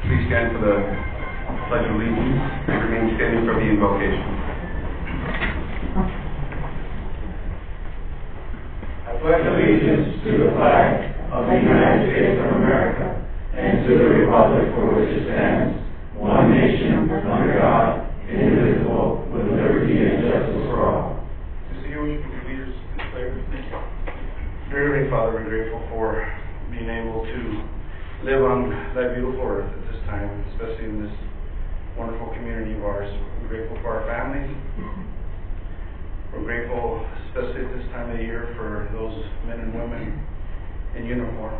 Please stand for the Pledge of Allegiance and remain standing for the invocation. I pledge allegiance to the flag of the United States of America and to the republic for which it stands, one nation, under God, indivisible, with liberty and justice for all. Mr. Hewitt, would you lead us in prayer? Dear Heavenly Father, we're grateful for being able to live on that beautiful earth at this time, especially in this wonderful community of ours. We're grateful for our families. We're grateful, especially at this time of the year, for those men and women in uniform,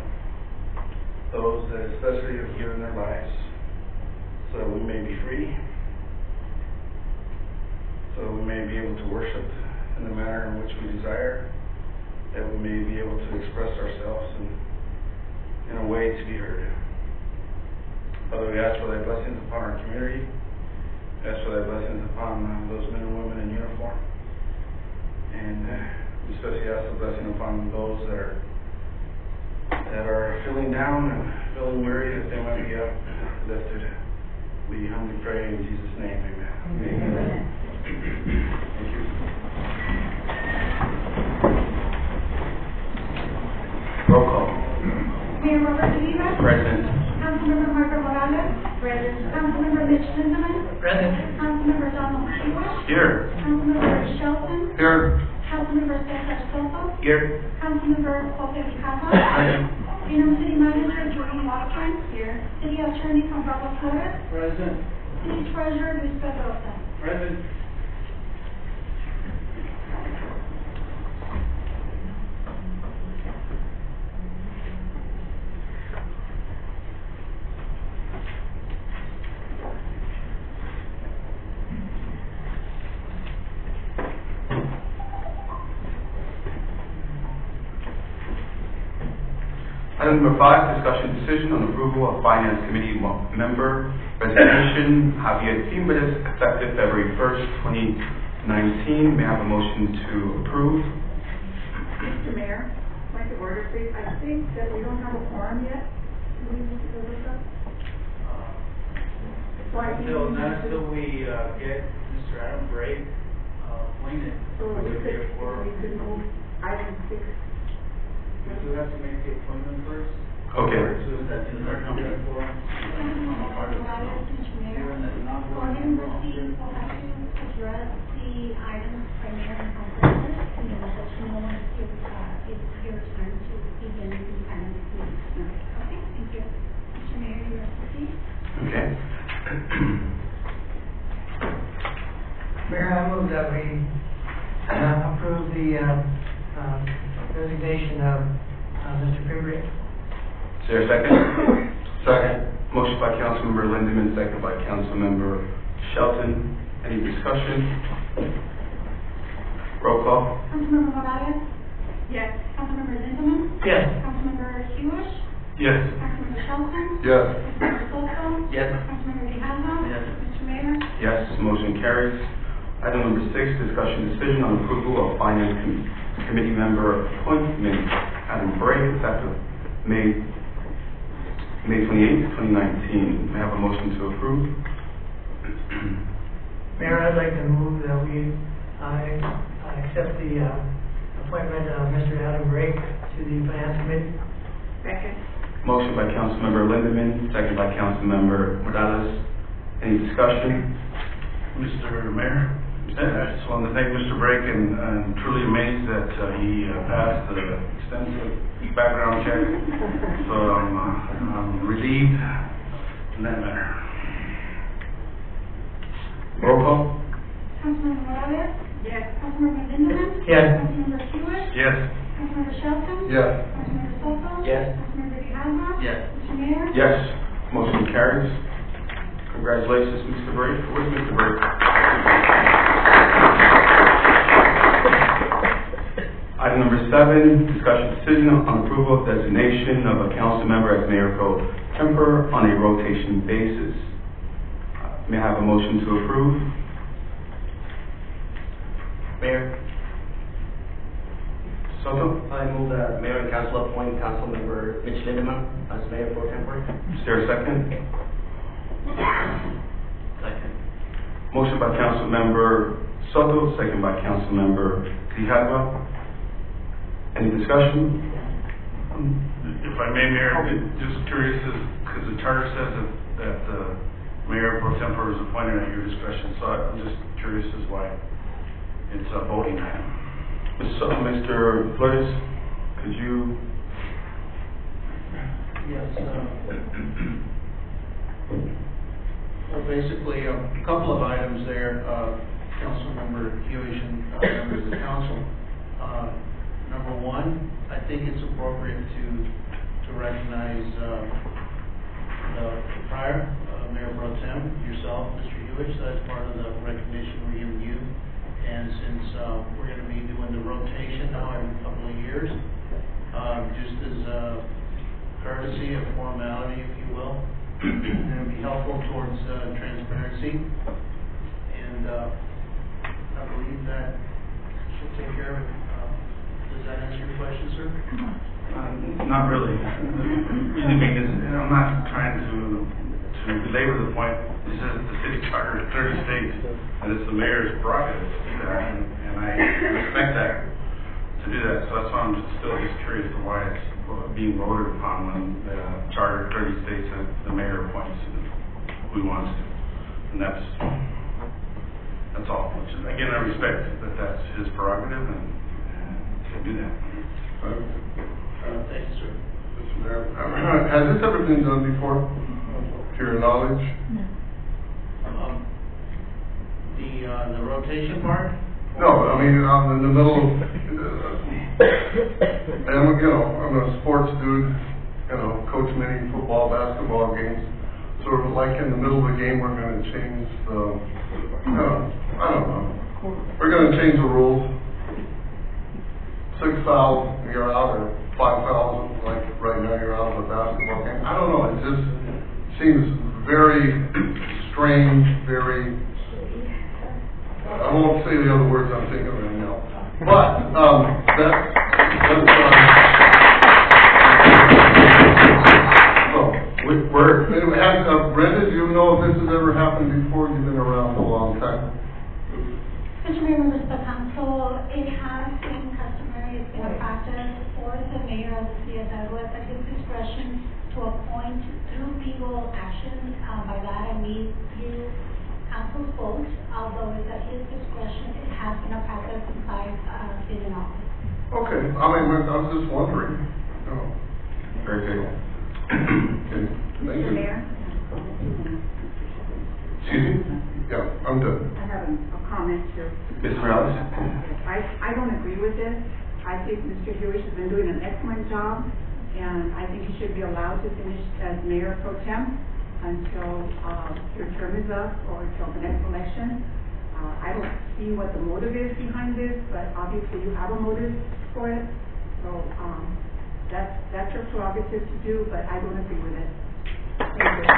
those that especially have given their lives so that we may be free, so that we may be able to worship in the manner in which we desire, that we may be able to express ourselves in a way to be heard. Father, we ask for thy blessings upon our community. We ask for thy blessings upon those men and women in uniform. And we especially ask the blessing upon those that are feeling down and feeling weary, that they might be uplifted. We humbly pray in Jesus' name. Amen. Amen. Thank you. Roll call. Mayor Robert Oliva. Present. Councilmember Margaret Morales. Present. Councilmember Mitch Lindemann. Present. Councilmember Donald Hewitt. Here. Councilmember Shelton. Here. Councilmember Cesar Soto. Here. Councilmember Jose Picasa. Present. Interim City Manager Jordan Watson. Here. City Attorney Juan Pablo Flores. Present. City Treasurer Luis Pedrosa. Present. Item number 5, discussion decision on approval of Finance Committee member resignation, Javier Timbres, effective February 1st, 2019. May I have a motion to approve? Mr. Mayor, point of order, please. I think that we don't have a quorum yet. Do we need to go with that? Until we get Mr. Adam Brake appointed, So we we would get a could quorum. move item 6. We do have to make the appointment first. Okay. So that is our number quorum. Councilmember Morales, Mr. Mayor. Given that not For him, we'll have to address the items by mayor and council members. You know, that no one is your turn to begin the finance committee. Okay, thank you. Mr. Mayor, you are proceed. Okay. Mayor, I move that we approve the resignation of Mr. Timbres. Is there a second? Second. Motion by Councilmember Lindemann, second by Councilmember Shelton. Any discussion? Roll call. Councilmember Morales. Yes. Councilmember Lindemann. Yes. Councilmember Hewitt. Yes. Councilmember Shelton. Yes. Councilmember Soto. Yes. Councilmember Picasa. Yes. Mr. Mayor. Yes, motion carries. Item number 6, discussion decision on approval of Finance Committee member appointment, Adam Brake, effective May 28, 2019. May I have a motion to approve? Mayor, I'd like to move that we accept the appointment of Mr. Adam Brake to the Finance Committee. Second. Motion by Councilmember Lindemann, second by Councilmember Morales. Any discussion? Mr. Mayor, I just wanted to thank Mr. Brake, and I'm truly amazed that he passed the extensive background check. So I'm relieved in that manner. Roll call. Councilmember Morales. Yes. Councilmember Lindemann. Yes. Councilmember Hewitt. Yes. Councilmember Shelton. Yes. Councilmember Soto. Yes. Councilmember Picasa. Yes. Mr. Mayor. Yes, motion carries. Congratulations, Mr. Brake. Where's Mr. Brake? Item number 7, discussion decision on approval of designation of a council member as mayor pro tempore on a rotation basis. May I have a motion to approve? Mayor, Soto? I move that Mayor and Council appoint Councilmember Mitch Lindemann as Mayor pro tempore. Is there a second? Second. Motion by Councilmember Soto, second by Councilmember Grijalva. Any discussion? If I may, Mayor, just curious, because the charter says that the mayor pro tempore is appointed at your discretion, so I'm just curious as why it's a voting item. Mr. Flores, could you? Yes, well, basically, a couple of items there, Councilmember Hewish and members of the council. Number one, I think it's appropriate to recognize the prior Mayor Pro Tem, yourself, Mr. Hewish. That's part of the recognition we're giving you. And since we're going to be doing the rotation now every couple of years, just as a courtesy, a formality, if you will, and it'll be helpful towards transparency. And I believe that should take care of it. Does that answer your question, sir? Not really. Reason being is, I'm not trying to belabor the point. This is the city charter in 30 states, and it's the mayor's prerogative to do that, and I respect that, to do that. So that's why I'm still just curious to why it's being voted upon when the charter 30 states that the mayor appoints who he wants to. And that's all. Which is, again, I respect that that's his prerogative and to do that. Thank you, sir. Mr. Mayor, has this ever been done before, to your knowledge? The rotation part? No, I mean, I'm in the middle of, I'm a sports dude, coach many football, basketball games. Sort of like in the middle of the game, we're going to change the, I don't know. We're going to change the rules. 6 fouls, you're out, or 5 fouls, like right now you're out of a basketball game. I don't know, it just seems very strange, very, I won't say the other words I'm thinking of right now. But, Brenda, do you know if this has ever happened before? You've been around for a long time. Mr. Mayor, members of the council, it has been customary, it's been a practice for the mayor of the city of Douglas at his discretion to appoint through legal action. By that I mean through council's vote, although it's at his discretion, it has been a practice since I've been in office. Okay, I was just wondering. Very good. Okay, thank you. Mayor? Excuse me? Yeah, I'm done. I have a comment here. Ms. Morales? I don't agree with this. I think Mr. Hewish has been doing an excellent job, and I think he should be allowed to finish as mayor pro tem until your term is up or until the next election. I don't see what the motive is behind this, but obviously you have a motive for it. So that's your prerogative to do, but I don't agree with it. Thank you.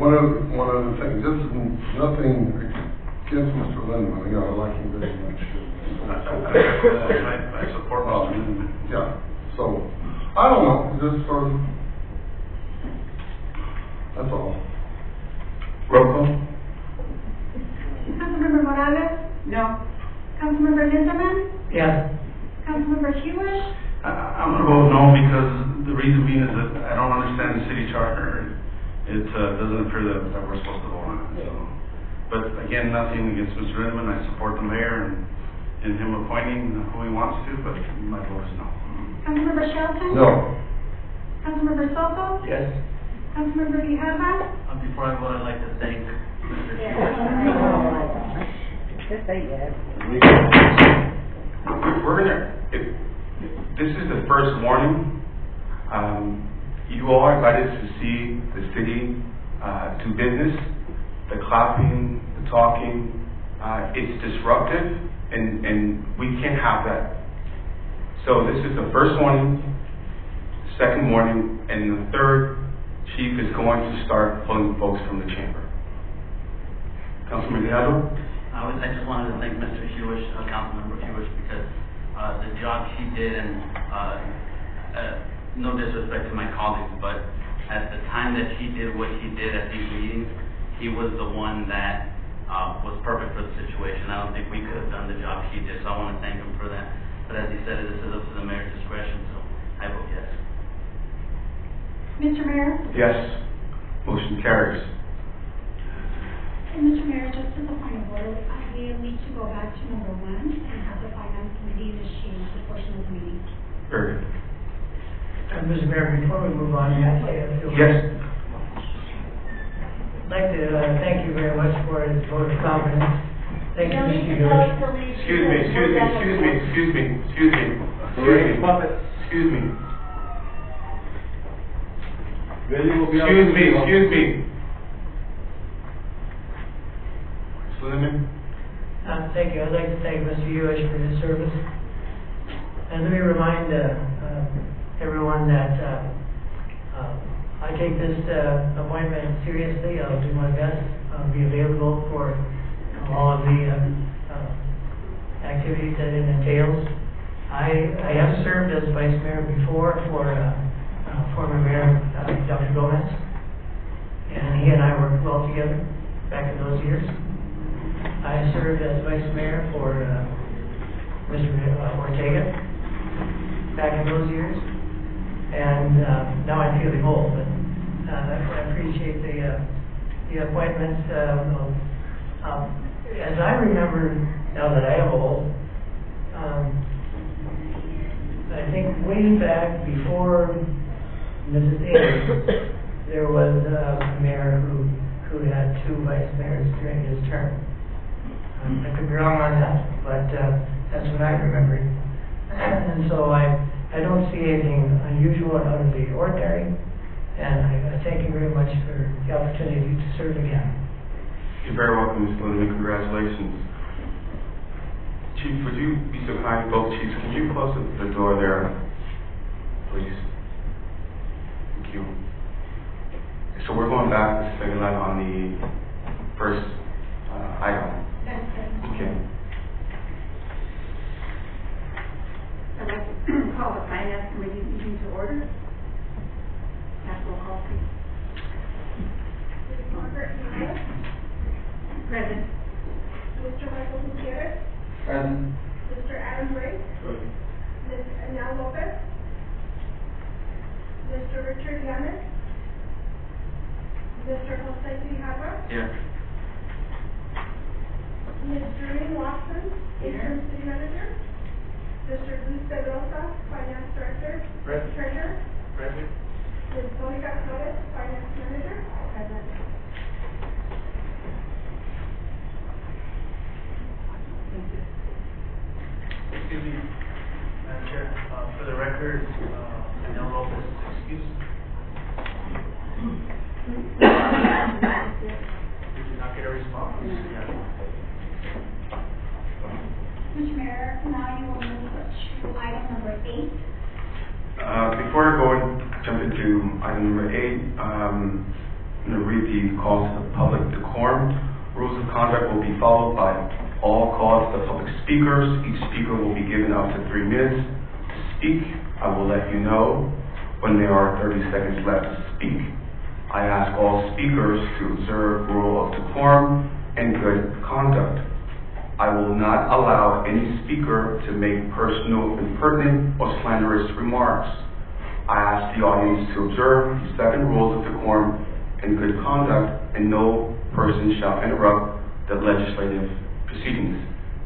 One other thing, this is nothing against Mr. Lindman, I like him very much. I support Mr. Lindman. Yeah, so, I don't know, just sort of, that's all. Roll call? Councilmember Morales? No. Councilmember Lindemann? Yes. Councilmember Hewish? I'm going to vote no, because the reason being is that I don't understand the city charter. It doesn't appear that we're supposed to vote on it. So. But again, nothing against Mr. Lindemann. I support the mayor in him appointing who he wants to, but my vote is no. Councilmember Shelton? No. Councilmember Soto? Yes. Councilmember Grijalva? Before I vote, I'd like to thank Mr. Just say yes. We're gonna, this is the first warning. You all are invited to see the city do business. The clapping, the talking, it's disruptive, and we can't have that. So this is the first warning, second warning, and the third, Chief is going to start pulling folks from the chamber. Councilman Grijalva? I just wanted to thank Mr. Hewish, Councilmember Hewish, because the job he did and no disrespect to my colleagues, but at the time that he did what he did at these meetings, he was the one that was perfect for the situation. I don't think we could have done the job he did, so I want to thank him for that. But as he said, this is up to the mayor's discretion, so I vote yes. Mr. Mayor? Yes. Motion carries. And Mr. Mayor, just as a point of order, we need to go back to number 1 and have the finance committee initiate the portion of the meeting. Very good. Mr. Mayor, before we move on, I'd like to thank you very much for the vote of confidence. Thank you, Mr. George. Excuse me. Suleiman? Thank you. I'd like to thank Mr. Hewish for his service. And let me remind everyone that I take this appointment seriously. I'll do my best. I'll be available for all of the activities that it entails. I have served as vice mayor before for former mayor Dr. Gomez, and he and I worked well together back in those years. I served as vice mayor for Mr. Ortega back in those years, and now I'm feeling old, but I appreciate the appointments. As I remember, now that I am old, I think way back before Mrs. Ayers, there was a mayor who had 2 vice mayors during his term. I could be wrong on that, but that's what I remember. And so I don't see anything unusual or out of the ordinary, and I thank you very much for the opportunity to serve again. You're very welcome, Mr. Lynn. Congratulations. Chief, would you be so kind, both chiefs, can you close the door there, please? Thank you. So we're going back to second line on the first item. Okay. I'd like to call the finance committee meeting to order. Roll call, please. Present. Mr. Michael Gutierrez. Present. Mr. Adam Ray. Ms. Anel Lopez. Mr. Richard Yanes. Mr. Jose Quijada. Here. Ms. Doreen Watson, interim city manager. Mr. Luis Pedrosa, finance director. Present. Treasurer. Present. Ms. Monica Flores, finance manager. Present. Excuse me, Madam Chair, for the record, Anel Lopez is excused. Did you not get a response? Mr. Mayor, now you will move to item number 8. Before I go and jump into item number 8, I'm going to read the calls to the public decorum. Rules of conduct will be followed by all calls to public speakers. Each speaker will be given up to 3 minutes to speak. I will let you know when there are 30 seconds left to speak. I ask all speakers to observe rule of decorum and good conduct. I will not allow any speaker to make personal, impertinent, or slanderous remarks. I ask the audience to observe the 7 rules of decorum and good conduct, and no person shall interrupt the legislative proceedings.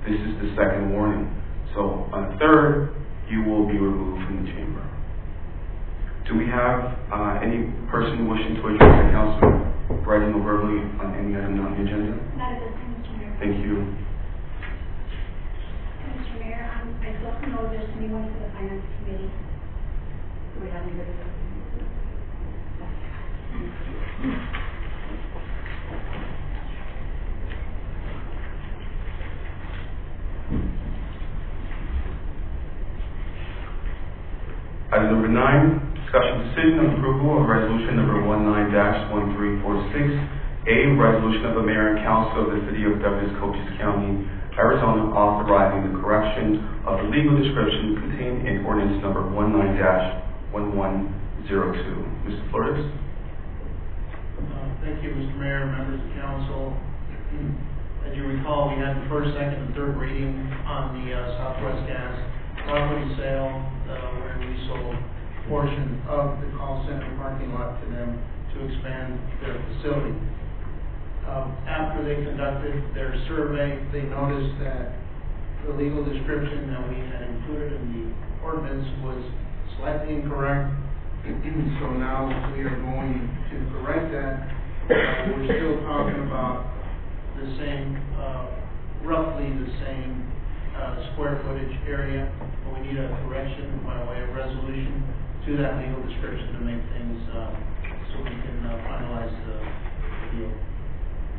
This is the second warning. So on the 3rd, you will be removed from the chamber. Do we have any person wishing to address the council, writing or verbally, on any item on the agenda? Not at this time, Mr. Mayor. Thank you. Mr. Mayor, I don't know if there's anyone for the finance committee. Do we have anybody? Item number 9, discussion decision on approval of resolution number 19-1346, a resolution of the mayor and council of the city of Douglas, Cochise County, Arizona, authorizing the correction of the legal description contained in ordinance number Mr. Flores? Thank you, Mr. Mayor, members of council. As you recall, we had the first, second, and third reading on the Southwest Gas property sale, where we sold a portion of the call center parking lot to them to expand their facility. After they conducted their survey, they noticed that the legal description that we had included in the ordinance was slightly incorrect. So now we are going to correct that. We're still talking about the same, roughly the same square footage area, but we need a correction by way of resolution to that legal description to make things so we can finalize the deal,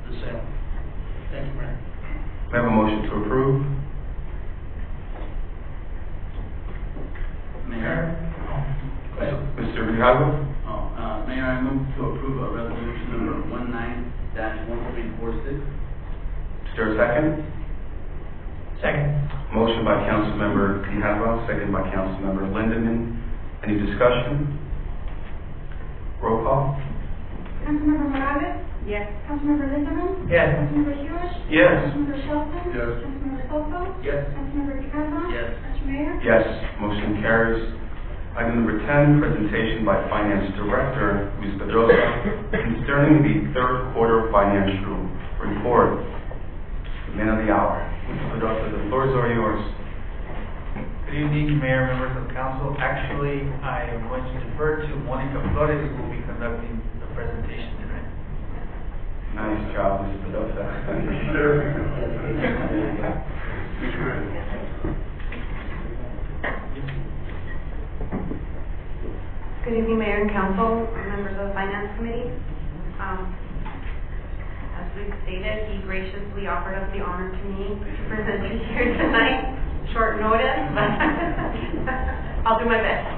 the sale. Thank you, Mayor. May I have a motion to approve? Mayor? Mr. Grijalva? Mayor, I move to approve a resolution number 19-1346. Is there a second? Second. Motion by Councilmember Grijalva, second by Councilmember Lindemann. Any discussion? Roll call? Councilmember Morales? Yes. Councilmember Lindemann? Yes. Councilmember Hewish? Yes. Councilmember Shelton? Yes. Councilmember Soto? Yes. Councilmember Grijalva? Yes. Mr. Mayor? Yes. Motion carries. Item number 10, presentation by Finance Director Luis Pedrosa concerning the third quarter financial report. Man of the hour. Mr. Pedrosa, the floor is all yours. Good evening, Mayor, members of council. Actually, I am going to defer to Monica Flores, who will be conducting the presentation tonight. Nice job, Mr. Pedrosa. Good evening, Mayor and Council, members of the Finance Committee. As Luke stated, he graciously offered up the honor to me to present it here tonight. Short notice, but I'll do my best.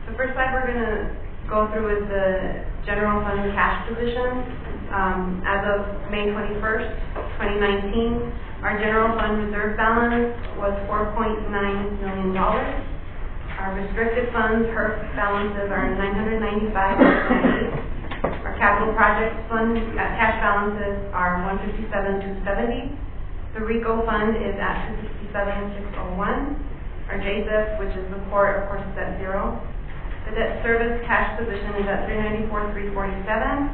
The first slide we're going to go through is the general fund cash position. As of May 21st, 2019, our general fund reserve balance was $4.9 million. Our restricted funds, HERF balances are $995,298. Our capital projects fund cash balances are $157,270. The RICO fund is at $267,601. Our JSIF, which is the port, of course, is at $0. The debt service cash position is at $394,347.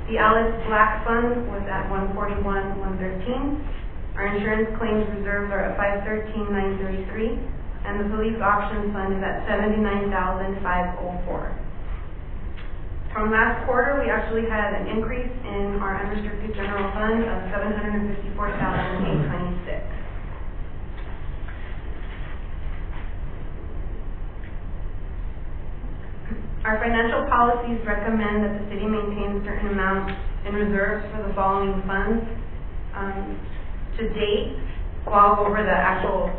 The Alice Black Fund was at $141,113. Our insurance claims reserves are at $513,933, and the police auction fund is at $79,504. From last quarter, we actually had an increase in our unrestricted general fund of $754,826. Our financial policies recommend that the city maintain certain amounts in reserves for the following funds. To date, I'll go over the actual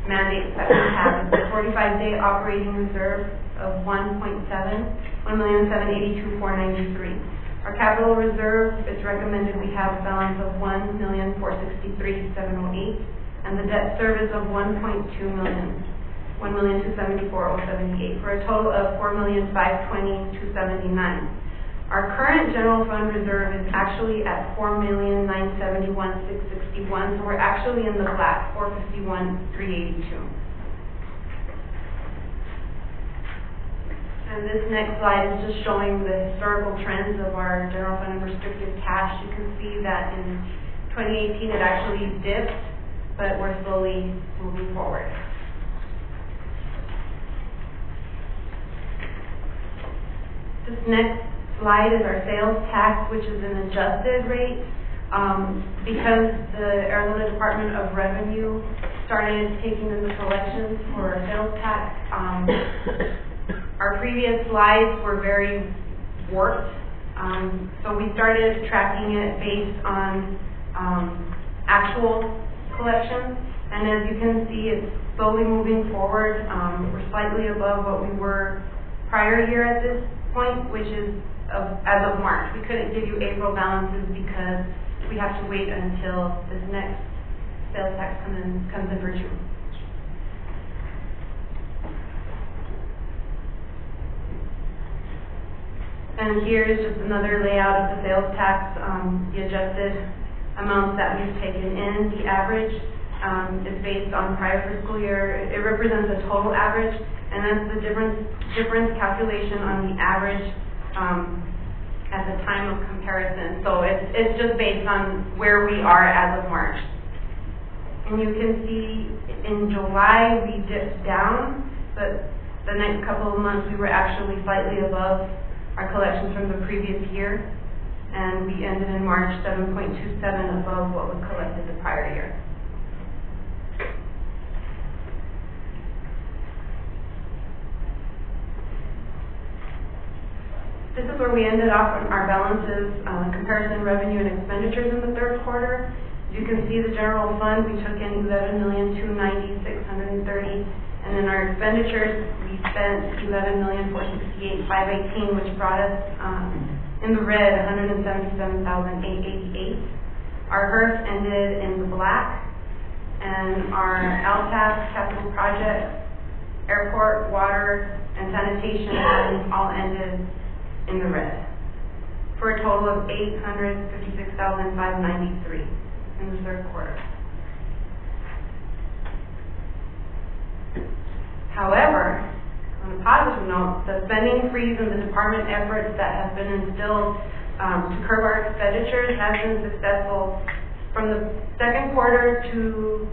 mandates that we have. The 45-day operating reserve of $1,782,493. Our capital reserve, it's recommended we have a balance of $1,463,708, and the debt service of $1.2 million. $1,274,078 for a total of $4,520,279. Our current general fund reserve is actually at $4,971,661, so we're actually in the black, $451,382. And this next slide is just showing the historical trends of our general fund and restricted cash. You can see that in 2018 it actually dipped, but we're slowly moving forward. This next slide is our sales tax, which is an adjusted rate. Because the Arizona Department of Revenue started taking in the collections for our sales tax, our previous slides were very warped. So we started tracking it based on actual collections. And as you can see, it's slowly moving forward. We're slightly above what we were prior year at this point, which is as of March. We couldn't give you April balances because we have to wait until this next sales tax comes in for June. And here is just another layout of the sales tax, the adjusted amounts that we've taken in. The average is based on prior fiscal year. It represents a total average, and that's the difference calculation on the average at the time of comparison. So it's just based on where we are as of March. And you can see in July we dipped down, but the next couple of months we were actually slightly above our collections from the previous year, and we ended in March 7.27 above what was collected the prior year. This is where we ended off on our balances, comparison revenue and expenditures in the third quarter. You can see the general fund, we took in $11,290,630, and in our expenditures, we spent $11,468,518, which brought us in the red $177,888. Our HERF ended in the black, and our LTAP, capital projects, airport, water, and sanitation funds all ended in the red, for a total of $856,593 in the third quarter. However, on a positive note, the spending freeze and the department efforts that have been instilled to curb our expenditures have been successful. From the second quarter to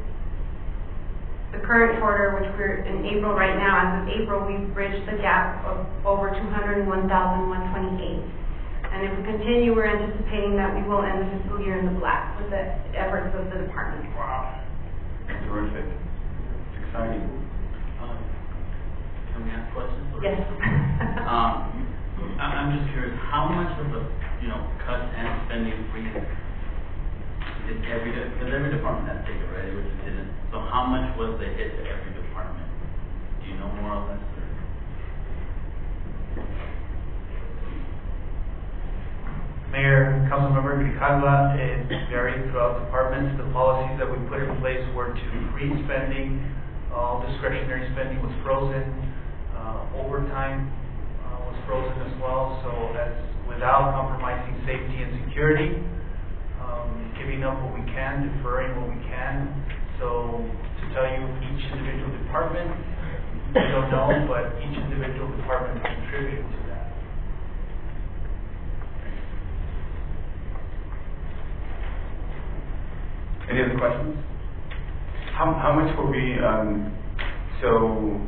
the current quarter, which we're in April right now, as of April, we've bridged the gap of over $201,128. And if we continue, we're anticipating that we will end the fiscal year in the black with the efforts of the department. Wow. Terrific. It's exciting. Can we ask questions? Yes. I'm just curious, how much of the, cuts and spending freeze did because every department has to take it, right, which it didn't. So how much was the hit to every department? Do you know more or less? Mayor, Councilmember Grijalva, it varied throughout departments. The policies that we put in place were to freeze spending. All discretionary spending was frozen. Overtime was frozen as well. So that's without compromising safety and security, giving up what we can, deferring what we can. So to tell you each individual department, we don't know, but each individual department contributed to that. Any other questions? How much will be, so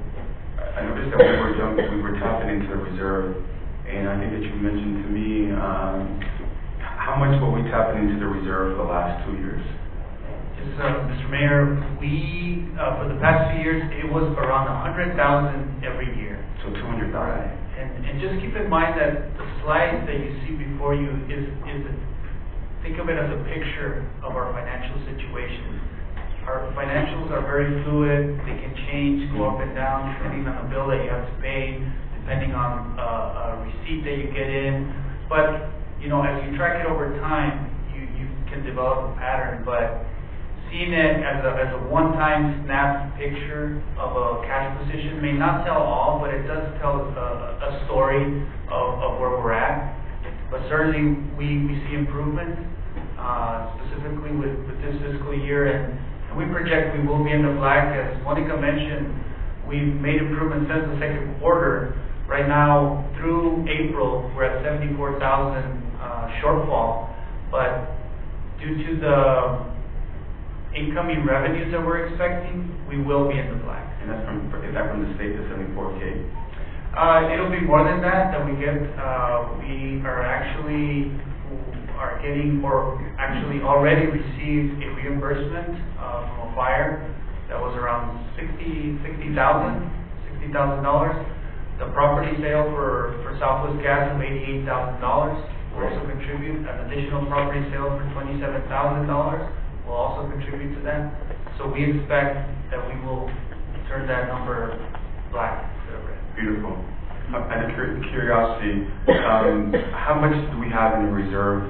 I noticed that we were tapping into the reserve, and I think that you mentioned to me, how much will we tap into the reserve for the last 2 years? Yes, Mr. Mayor, we, for the past 2 years, it was around $100,000 every year. So $200,000. Right. And just keep in mind that the slide that you see before you think of it as a picture of our financial situation. Our financials are very fluid. They can change, go up and down, depending on the bill that you have to pay, depending on a receipt that you get in. But, as you track it over time, you can develop a pattern. But seeing it as a one-time snap picture of a cash position may not tell all, but it does tell a story of where we're at. But certainly, we see improvement, specifically with this fiscal year, and we project we will be in the black. As Monica mentioned, we've made improvements since the second quarter. Right now, through April, we're at 74,000 shortfall, but due to the incoming revenues that we're expecting, we will be in the black. And is that from the state, the 74K? It'll be more than that we get. We are getting, or actually already received a reimbursement from a fire that was around $60,000. The property sale for Southwest Gas of $88,000 will also contribute. An additional property sale for $27,000 will also contribute to that. So we expect that we will turn that number black instead of red. Beautiful. Out of curiosity, how much do we have in the reserve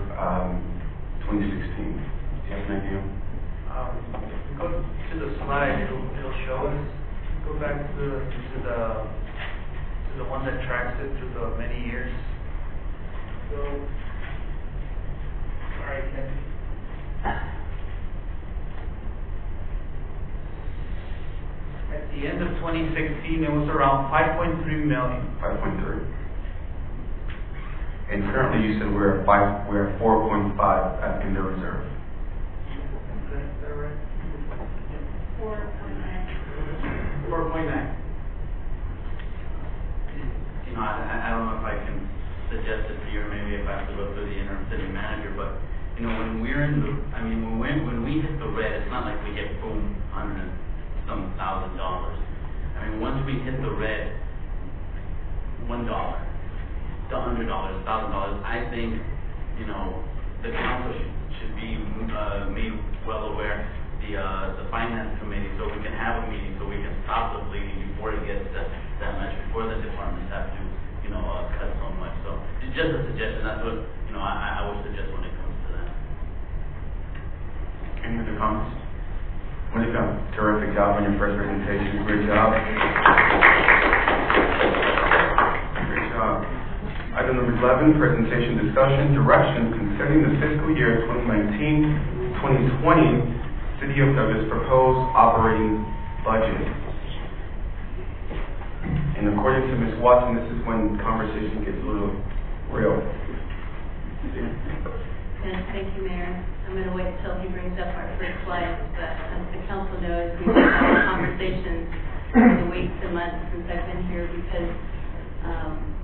2016. Do you have an idea? Go to the slide, it'll show us. Go back to the one that tracks it through the many years. So, sorry, Ken. At the end of 2016, it was around 5.3 million. 5.3. And currently, you said we're at 4.5 in the reserve. Is that right? 4.9. 4.9. You know, I don't know if I can suggest it to you, or maybe if I have to go through the interim city manager, but, you know, when we're in the, I mean, when we hit the red, it's not like we get boom, $100,000. I mean, once we hit the red, $1, $100, $1,000, I think, you know, the council should be made well aware, the finance committee, so we can have a meeting, so we can stop the bleeding before it gets that much, before the departments have to, you know, cut so much. So it's just a suggestion. That's what, you know, I would suggest when it comes to that. Any other comments? Monica, terrific job on your first presentation. Great job. Great job. Item number 11, presentation discussion, direction concerning the fiscal year 2019-2020 City of Douglas proposed operating budget. And according to Ms. Watson, this is when conversation gets a little real. Yes, thank you, Mayor. I'm going to wait until he brings up our first slide, but as the council knows, we've had conversations over the weeks and months since I've been here because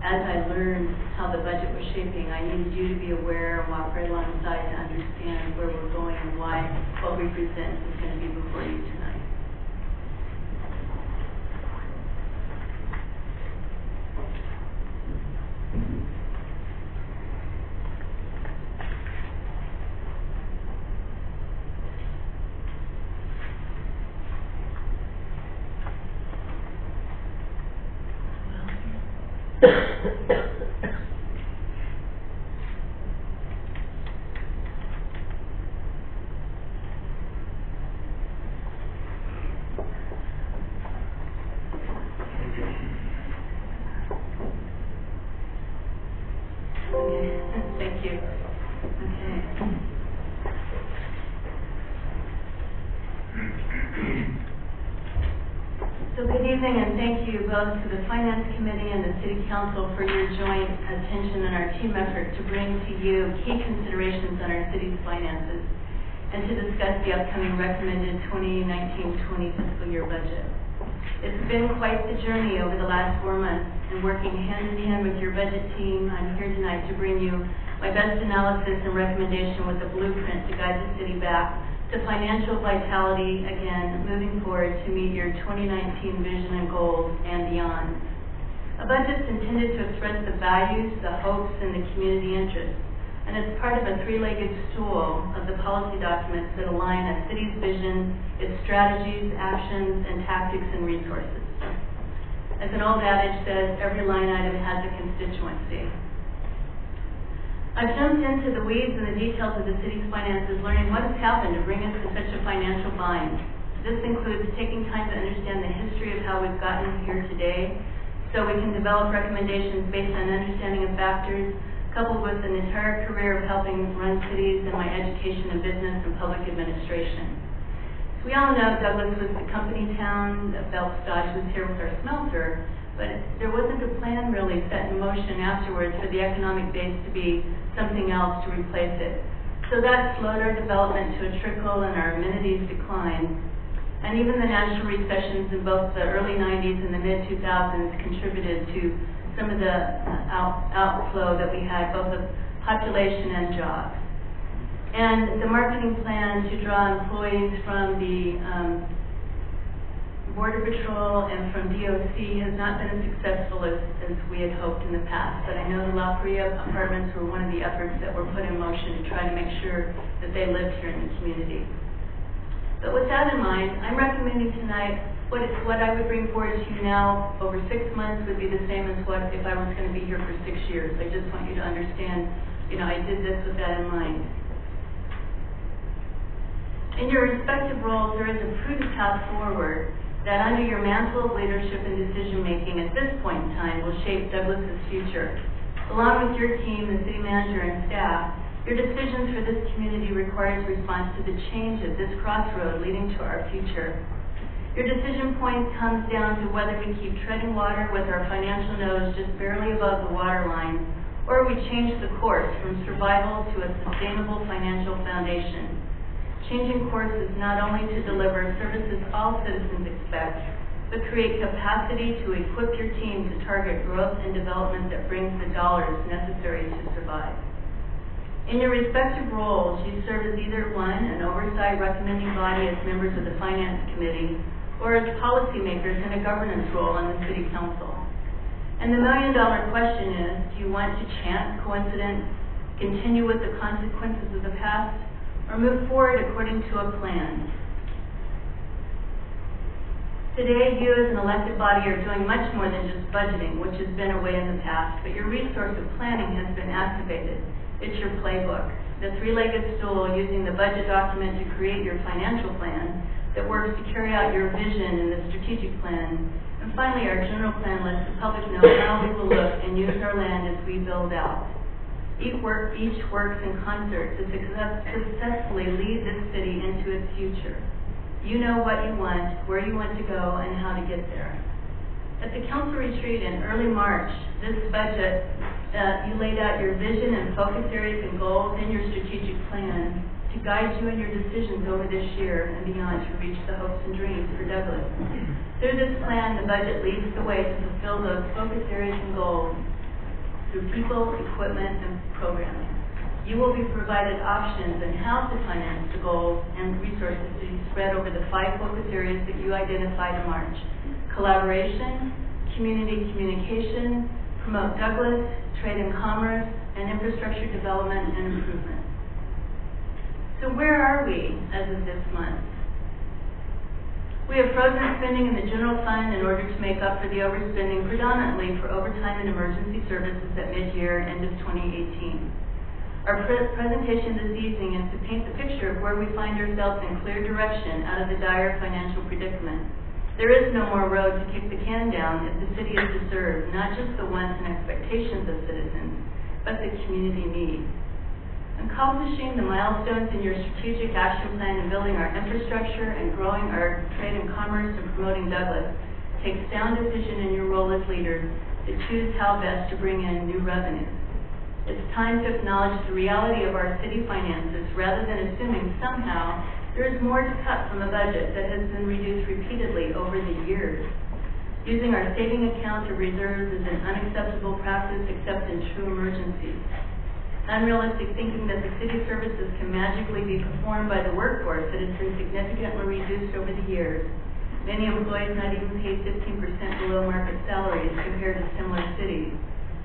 as I learned how the budget was shaping, I needed you to be aware and walk right alongside to understand where we're going and why what we present is going to be before you tonight. Thank you. Okay. So good evening, and thank you both to the Finance Committee and the City Council for your joint attention and our team effort to bring to you key considerations on our city's finances and to discuss the upcoming recommended 2019-20 fiscal year budget. It's been quite the journey over the last 4 months, and working hand in hand with your budget team, I'm here tonight to bring you my best analysis and recommendation with a blueprint to guide the city back to financial vitality again, moving forward to meet your 2019 vision and goals and beyond. A budget's intended to express the values, the hopes, and the community interests, and it's part of a three-legged stool of the policy documents that align a city's vision, its strategies, actions, and tactics and resources. As an old adage says, every line item has a constituency. I've jumped into the weeds and the details of the city's finances, learning what has happened to bring us to such a financial bind. This includes taking time to understand the history of how we've gotten here today, so we can develop recommendations based on understanding of factors, coupled with an entire career of helping run cities and my education in business and public administration. So we all know Douglas was the company town, Phelps Dodge was here with our smelter, but there wasn't a plan really set in motion afterwards for the economic base to be something else to replace it. So that slowed our development to a trickle and our amenities declined. And even the national recessions in both the early 90s and the mid-2000s contributed to some of the outflow that we had, both of population and jobs. And the marketing plan to draw employees from the Border Patrol and from DOC has not been as successful as we had hoped in the past, but I know the La Paria apartments were one of the efforts that were put in motion to try to make sure that they lived here in the community. But with that in mind, I'm recommending tonight what I would bring forward to you now over 6 months would be the same as what if I was going to be here for 6 years. I just want you to understand, you know, I did this with that in mind. In your respective roles, there is a prudent path forward that under your mantle of leadership and decision-making at this point in time will shape Douglas's future. Along with your team, the city manager and staff, your decisions for this community requires response to the change at this crossroad leading to our future. Your decision point comes down to whether we keep treading water with our financial nose just barely above the water line, or we change the course from survival to a sustainable financial foundation. Changing course is not only to deliver services all citizens expect, but create capacity to equip your team to target growth and development that brings the dollars necessary to survive. In your respective roles, you serve as either one, an oversight recommending body as members of the Finance Committee, or as policymakers in a governance role on the City Council. And the million-dollar question is, do you want to chance coincidence, continue with the consequences of the past, or move forward according to a plan? Today, you as an elected body are doing much more than just budgeting, which has been a way in the past, but your resource of planning has been activated. It's your playbook, the three-legged stool using the budget document to create your financial plan that works to carry out your vision in the strategic plan. And finally, our general plan lets the public know how we will look and use our land as we build out. Each works in concert to successfully lead this city into its future. You know what you want, where you want to go, and how to get there. At the council retreat in early March, this budget, you laid out your vision and focus areas and goals in your strategic plan to guide you in your decisions over this year and beyond to reach the hopes and dreams for Douglas. Through this plan, the budget leads the way to fulfill those focus areas and goals through people, equipment, and programming. You will be provided options on how to finance the goals and resources to be spread over the 5 focus areas that you identified in March: collaboration, community communication, promote Douglas, trade and commerce, and infrastructure development and improvement. So where are we as of this month? We have frozen spending in the general fund in order to make up for the overspending predominantly for overtime and emergency services at mid-year, end of 2018. Our presentation this evening is to paint the picture of where we find ourselves in clear direction out of the dire financial predicament. There is no more road to kick the can down if the city is to serve not just the wants and expectations of citizens, but the community needs. Accomplishing the milestones in your strategic action plan in building our infrastructure and growing our trade and commerce and promoting Douglas takes sound decision in your role as leaders to choose how best to bring in new revenues. It's time to acknowledge the reality of our city finances rather than assuming somehow there is more to cut from a budget that has been reduced repeatedly over the years. Using our saving account or reserves is an unacceptable practice except in true emergencies. Unrealistic thinking that the city services can magically be performed by the workforce that has been significantly reduced over the years. Many employees not even paid 15% below market salaries compared to similar cities.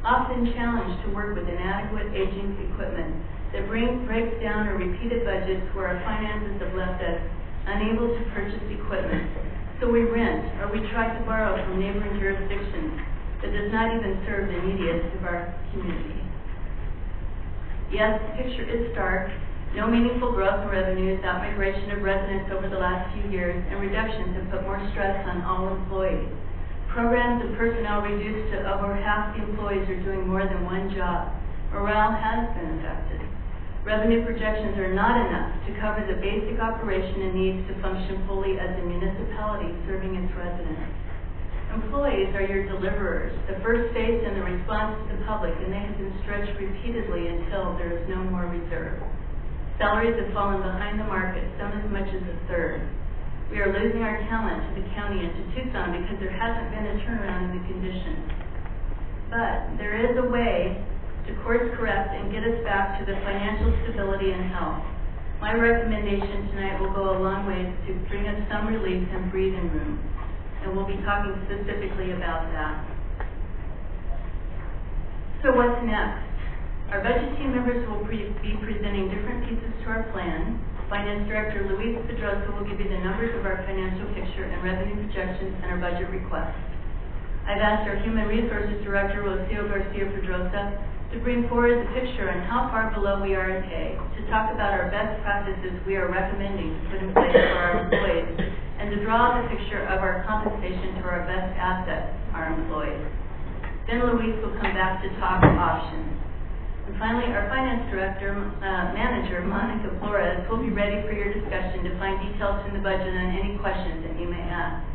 Often challenged to work with inadequate aging equipment that breaks down our repeated budgets where our finances have left us unable to purchase equipment. So we rent or we try to borrow from neighboring jurisdictions that does not even serve the neediest of our community. Yes, the picture is stark. No meaningful growth in revenues, out-migration of residents over the last few years, and reductions have put more stress on all employees. Programs and personnel reduced to over half the employees are doing more than one job. Morale has been affected. Revenue projections are not enough to cover the basic operation and needs to function fully as a municipality serving its residents. Employees are your deliverers, the first face in the response to the public, and they have been stretched repeatedly until there is no more reserve. Salaries have fallen behind the market, some as much as a third. We are losing our talent to the county and to Tucson because there hasn't been a turnaround in the conditions. But there is a way to course correct and get us back to the financial stability and health. My recommendation tonight will go a long way to bring us some relief and breathing room, and we'll be talking specifically about that. So what's next? Our budget team members will be presenting different pieces to our plan. Finance Director Luis Pedrosa will give you the numbers of our financial picture and revenue projections and our budget requests. I've asked our Human Resources Director, Rocio Garcia Pedrosa, to bring forward the picture on how far below we are in pay, to talk about our best practices we are recommending to put in place for our employees, and to draw the picture of our compensation to our best asset, our employees. Then Luis will come back to talk options. And finally, our finance manager, Monica Flores, will be ready for your discussion to find details in the budget and any questions that you may ask.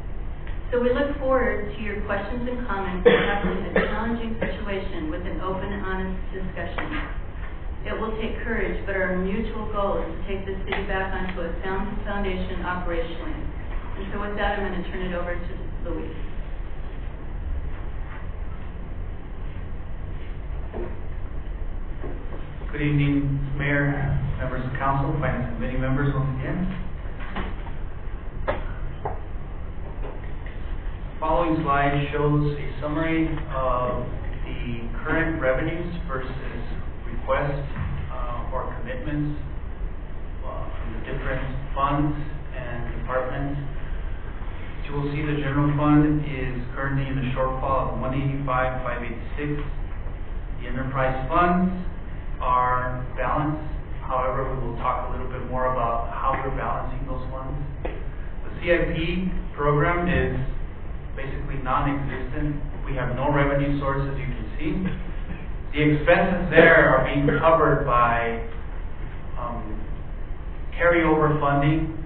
So we look forward to your questions and comments on tackling a challenging situation with an open and honest discussion. It will take courage, but our mutual goal is to take the city back onto a sound foundation operationally. And so with that, I'm going to turn it over to Luis. Good evening, Mayor, members of Council, Finance Committee members once again. The following slide shows a summary of the current revenues versus requests or commitments from the different funds and departments. As you will see, the general fund is currently in the shortfall of $185,586. The enterprise funds are balanced. However, we will talk a little bit more about how we're balancing those funds. The CIP program is basically non-existent. We have no revenue source, as you can see. The expenses there are being covered by carryover funding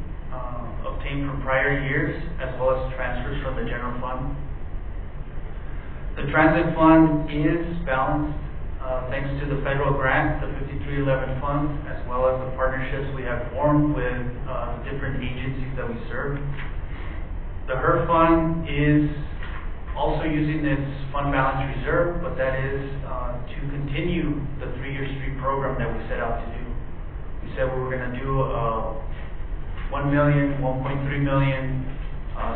obtained from prior years, as well as transfers from the general fund. The transit fund is balanced thanks to the federal grant, the 5311 fund, as well as the partnerships we have formed with the different agencies that we serve. The HER fund is also using its fund balance reserve, but that is to continue the 3-year street program that we set out to do. We said we were going to do a 1 million, 1.3 million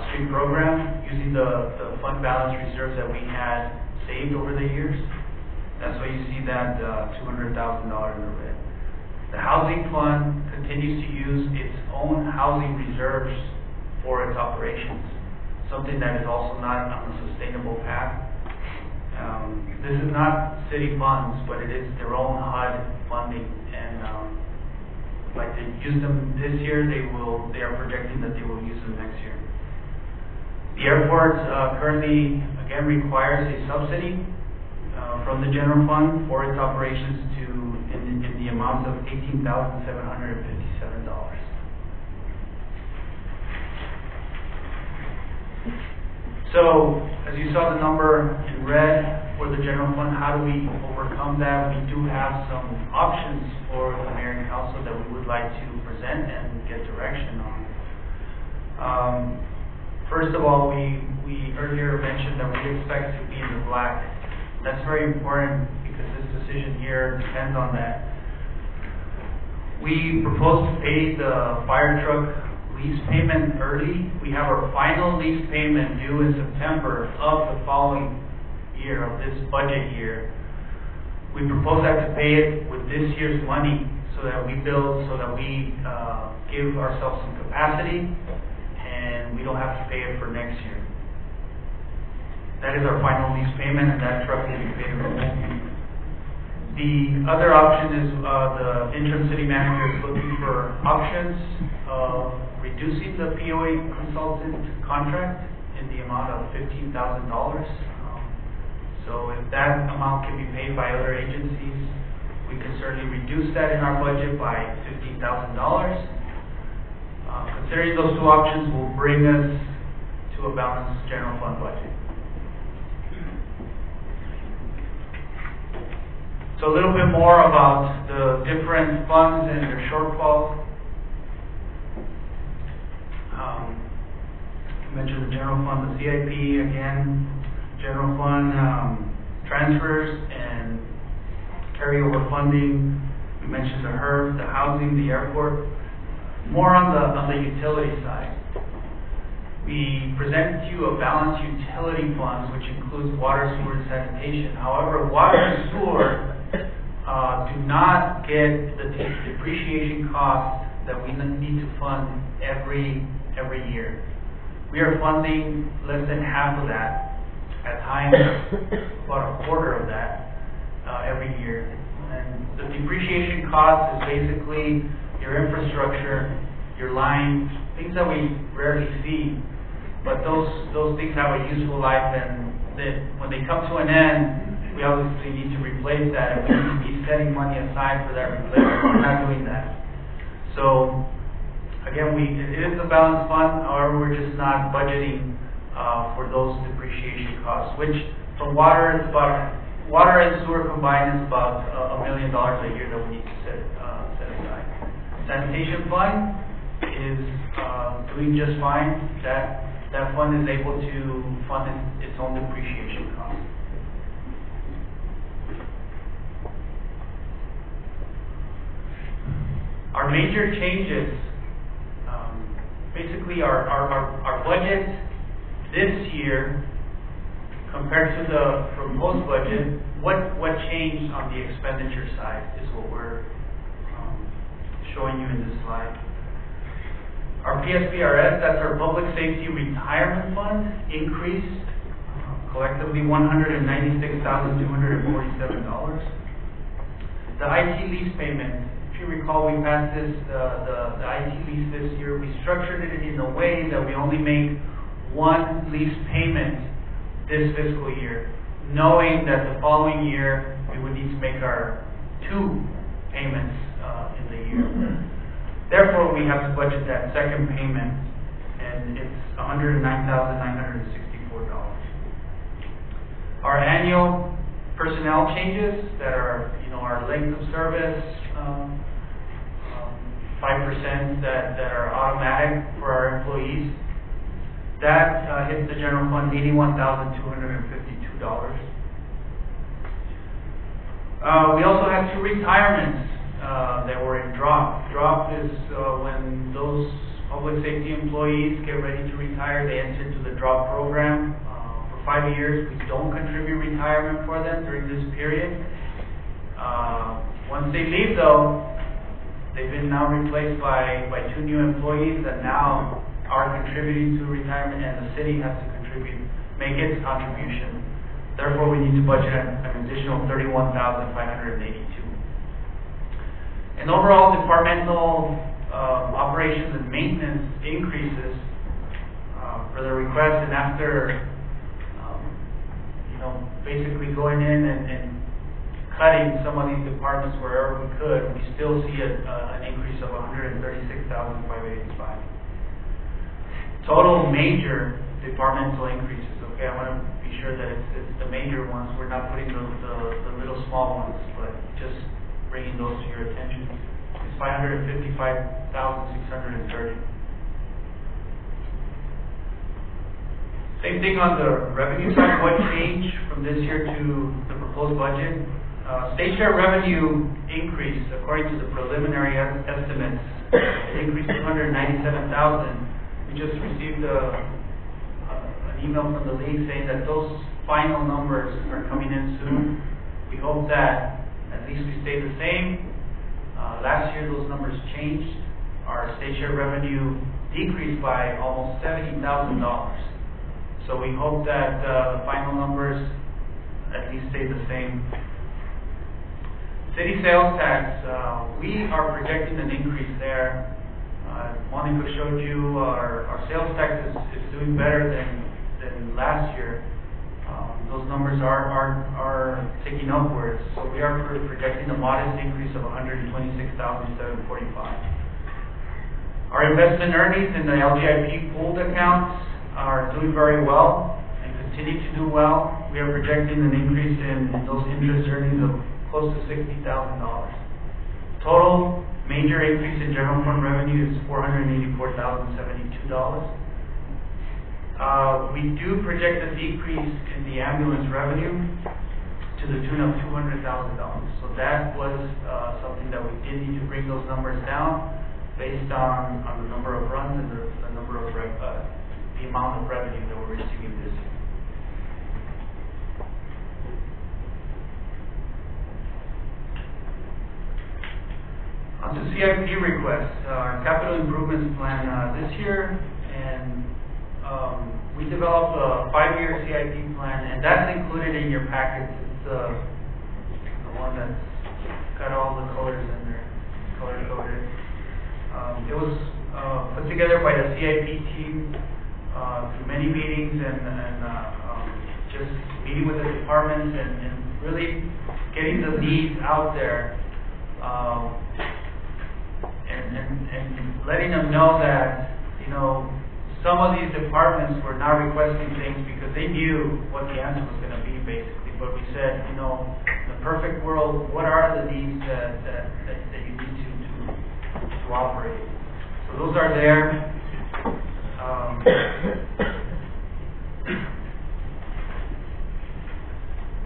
street program using the fund balance reserves that we had saved over the years. That's why you see that $200,000 in the red. The housing fund continues to use its own housing reserves for its operations, something that is also not on a sustainable path. This is not city funds, but it is their own HUD funding, and like they use them this year, they are projecting that they will use them next year. The airport currently again requires a subsidy from the general fund for its operations in the amount of $18,757. So, as you saw the number in red for the general fund, how do we overcome that? We do have some options for the mayor and council that we would like to present and get direction on. First of all, we earlier mentioned that we expect to be in the black. That's very important because this decision here depends on that. We propose to pay the fire truck lease payment early. We have our final lease payment due in September of the following year, of this budget year. We propose that to pay it with this year's money so that we give ourselves some capacity and we don't have to pay it for next year. That is our final lease payment, and that truck will be paid in full. The other option is the interim city manager is looking for options of reducing the POA consultant contract in the amount of $15,000. So if that amount can be paid by other agencies, we can certainly reduce that in our budget by $15,000. Considering those two options will bring us to a balanced general fund budget. So a little bit more about the different funds and their shortfalls. I mentioned the general fund, the CIP again, general fund transfers and carryover funding. We mentioned the HERF, the housing, the airport. More on the utility side. We presented to you a balanced utility funds, which includes water, sewer, and sanitation. However, water and sewer do not get the depreciation cost that we need to fund every year. We are funding less than half of that, at times about a quarter of that, every year. And the depreciation cost is basically your infrastructure, your lines, things that we rarely see, but those things have a useful life, and that when they come to an end, we obviously need to replace that, and we need to be setting money aside for that replacement. We're not doing that. So again, it is a balanced fund. However, we're just not budgeting for those depreciation costs, which for water and sewer combined is about $1 million a year that we need to set aside. Sanitation fund is doing just fine. That fund is able to fund its own depreciation costs. Our major changes, basically our budget this year compared to the proposed budget, what changed on the expenditure side is what we're showing you in this slide. Our PSPRS, that's our Public Safety Retirement Fund, increased collectively $196,247. The IT lease payment, if you recall, we passed the IT lease this year. We structured it in a way that we only make one lease payment this fiscal year, knowing that the following year we would need to make our 2 payments in the year. Therefore, we have to budget that second payment, and it's $109,964. Our annual personnel changes that are, our length of service, 5% that are automatic for our employees. That hits the general fund $81,252. We also have 2 retirements that were in drop. Drop is when those public safety employees get ready to retire, they enter into the drop program. For 5 years, we don't contribute retirement for them during this period. Once they leave, though, they've been now replaced by 2 new employees that now are contributing to retirement, and the city has to make its contribution. Therefore, we need to budget an additional $31,582. And overall, departmental operations and maintenance increases for the request, and after basically going in and cutting some of these departments wherever we could, we still see an increase of $136,585. Total major departmental increases. Okay, I want to be sure that it's the major ones. We're not putting the little small ones, but just bringing those to your attention. It's $555,630. Same thing on the revenue side. What changed from this year to the proposed budget? State share revenue increased according to the preliminary estimates. It increased to $297,000. We just received an email from the league saying that those final numbers are coming in soon. We hope that at least we stay the same. Last year those numbers changed. Our state share revenue decreased by almost $70,000. So we hope that the final numbers at least stay the same. City sales tax, we are projecting an increase there. Monica showed you our sales tax is doing better than last year. Those numbers are ticking upwards. So we are projecting a modest increase of $126,745. Our investment earnings in the LGIP pooled accounts are doing very well and continue to do well. We are projecting an increase in those interest earnings of close to $60,000. Total major increase in general fund revenue is $484,072. We do project a decrease in the ambulance revenue to the tune of $200,000. So that was something that we did need to bring those numbers down based on the number of runs and the number of the amount of revenue that we're receiving this year. On to CIP requests, our capital improvements plan this year, and we developed a 5-year CIP plan, and that's included in your packets. It's the one that's got all the colors in there, color coded. It was put together by the CIP team through many meetings and just meeting with the departments and really getting the needs out there, and letting them know that, you know, some of these departments were not requesting things because they knew what the answer was going to be, basically. But we said, you know, in the perfect world, what are the needs that you need to operate? So those are there.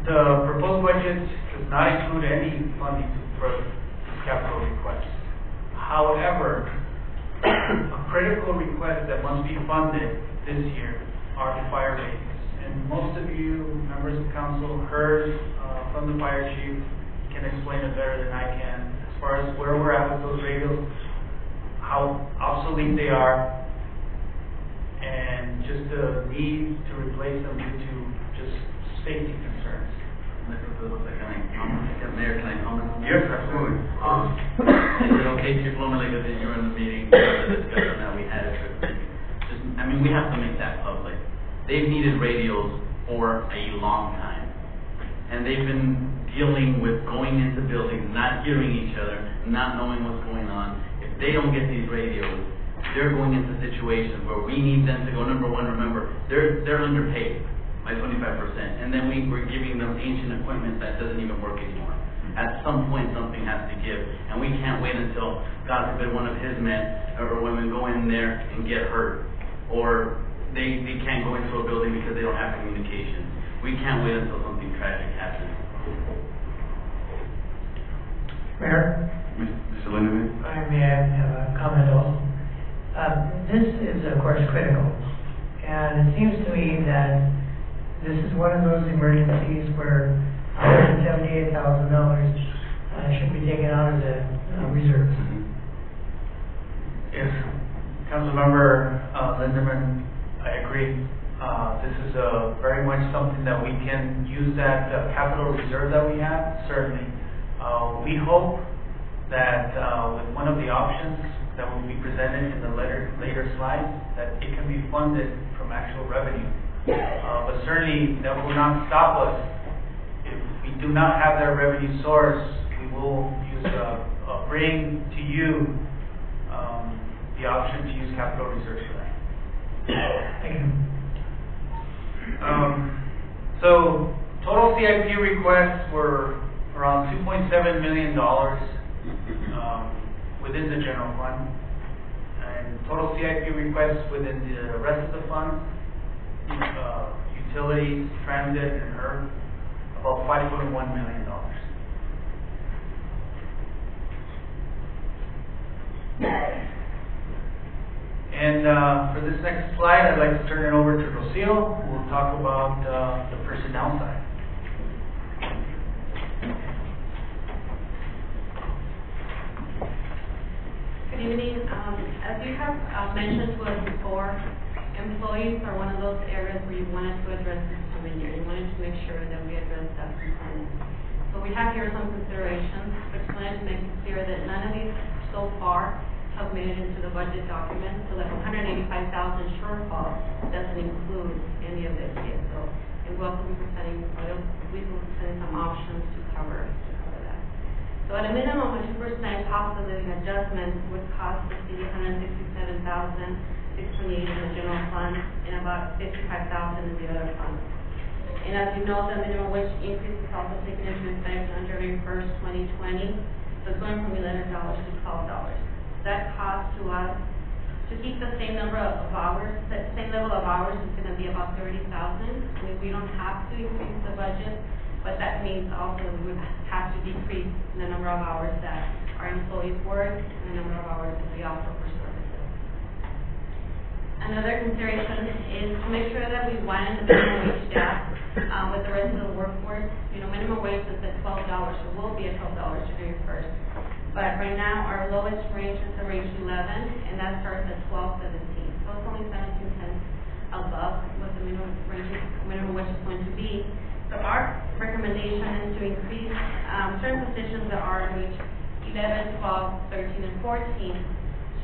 The proposed budget does not include any funding for capital requests. However, a critical request that must be funded this year are the fire radios. And most of you, members of council, heard from the fire chief. He can explain it better than I can as far as where we're at with those radios, how obsolete they are, and just the need to replace them due to just safety concerns. Mayor, can I comment on that? Yes, absolutely. Is it okay, Chief Lomeli, because you were in the meeting, the discussion that we had? Just, I mean, we have to make that public. They've needed radios for a long time. And they've been dealing with going into buildings, not hearing each other, not knowing what's going on. If they don't get these radios, they're going into situations where we need them to go. Number one, remember, they're underpaid by 25%, and then we're giving them ancient equipment that doesn't even work anymore. At some point, something has to give, and we can't wait until, God forbid, one of his men or women go in there and get hurt, or they can't go into a building because they don't have communication. We can't wait until something tragic happens. Mayor? Mr. Lindemann? May I have a comment also? This is, of course, critical, and it seems to me that this is one of those emergencies where $178,000 should be taken out of the reserves. Yes, Councilmember Lindemann, I agree. This is very much something that we can use that capital reserve that we have, certainly. We hope that with one of the options that will be presented in the later slides, that it can be funded from actual revenue. But certainly that will not stop us. If we do not have that revenue source, we will bring to you the option to use capital reserves for that. Thank you. So total CIP requests were around $2.7 million within the general fund, and total CIP requests within the rest of the funds, utilities, transit, and HERB, about $5.1 million. And for this next slide, I'd like to turn it over to Rocio, who will talk about the personnel side. Good evening. As you have mentioned to us before, employees are one of those areas where you wanted to address this time of year. You wanted to make sure that we address that component. So we have here some considerations, but just wanted to make it clear that none of these so far have made it into the budget document. So that 185,000 shortfall doesn't include any of this yet. So we will be presenting some options to cover that. So at a minimum, a 2% cost of living adjustment would cost the city $167,628 in the general fund and about $55,000 in the other funds. And as you know, the minimum wage increase is also taken into effect on January 1st, 2020. So it's going from $11 to $12. That cost to us to keep the same number of hours, that same level of hours is going to be about $30,000. I mean, we don't have to increase the budget, but that means also we would have to decrease the number of hours that our employees work and the number of hours that we offer for services. Another consideration is to make sure that we widen the minimum wage gap with the rest of the workforce. You know, minimum wage is at $12, so we'll be at $12 January 1st. But right now, our lowest range is the range 11, and that starts at $12.17. So it's only 17 cents above what the minimum wage is going to be. So our recommendation is to increase certain positions that are in each 11, 12, 13, and 14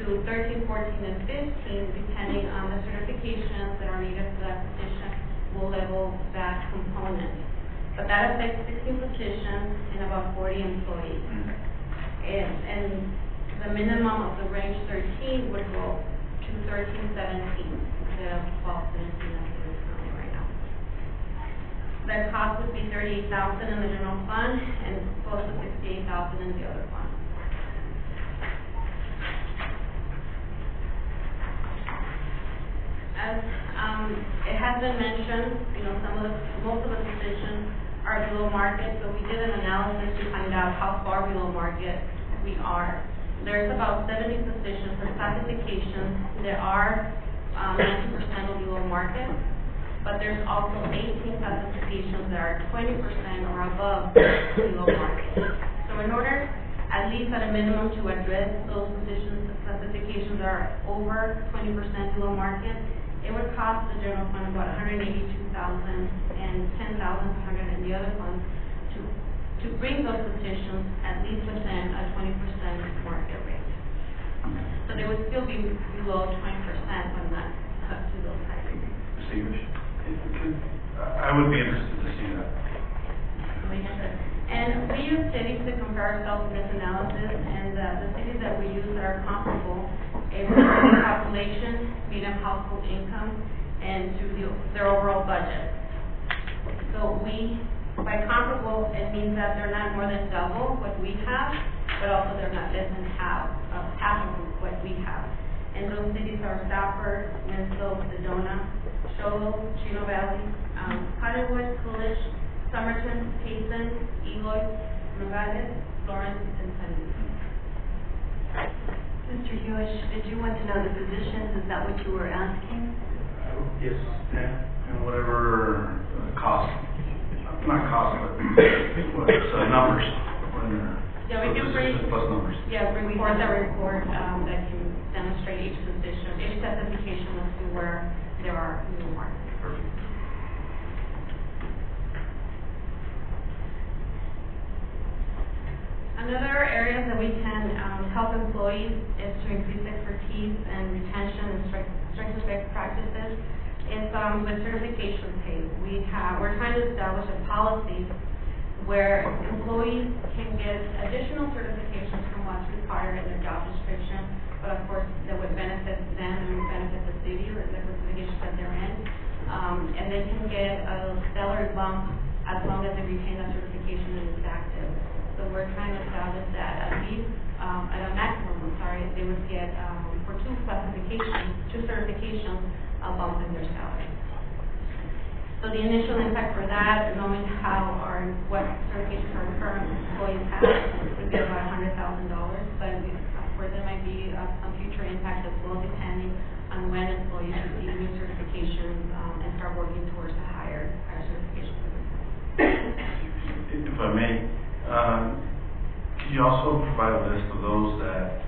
to 13, 14, and 15, depending on the certifications that are needed for that position, will level that component. But that affects 16 positions and about 40 employees. And the minimum of the range 13 would go to 13, 17 instead of 12, 17 as it is currently right now. The cost would be $38,000 in the general fund and close to $68,000 in the other fund. As it has been mentioned, most of the positions are below market, so we did an analysis to find out how far below market we are. There's about 70 positions for classifications that are 90% below market, but there's also 18 classifications that are 20% or above below market. So in order, at least at a minimum, to address those positions, the classifications that are over 20% below market, it would cost the general fund about $182,000 and $10,500 in the other funds to bring those positions at least within a 20% market rate. So they would still be below 20% when not up to those heights. I would be interested to see that. And we use cities to compare ourselves in this analysis, and the cities that we use that are comparable is population, median household income, and to their overall budget. So by comparable, it means that they're not more than double what we have, but also they're not less than half of what we have. And those cities are Stafford, Winslow, Sedona, Show Low, Chino Valley, Hollywood, Coolidge, Somerton, Payson, Eloy, Nogales, Florence, and San Luis. Mr. Hewish, did you want to know the positions? Is that what you were asking? Yes, and whatever cost, not cost, but numbers. Yeah, we can bring plus numbers. Yeah, bring forth a report that can demonstrate each position, each classification as to where there are new markets. Perfect. Another area that we can help employees is to increase expertise and retention and strengthen best practices is with certification pay. We're trying to establish a policy where employees can get additional certifications from what's required in their job description, but of course that would benefit them and would benefit the city or the classification that they're in. And they can get a salary bump as long as they retain that certification and it's active. So we're trying to establish that at least at a maximum, they would get for two certifications, a bump in their salary. So the initial impact for that, knowing what certifications our current employees have, would be about $100,000. But of course, there might be some future impact as well, depending on when employees receive new certifications and start working towards a higher certification. If I may. Can you also provide a list of those that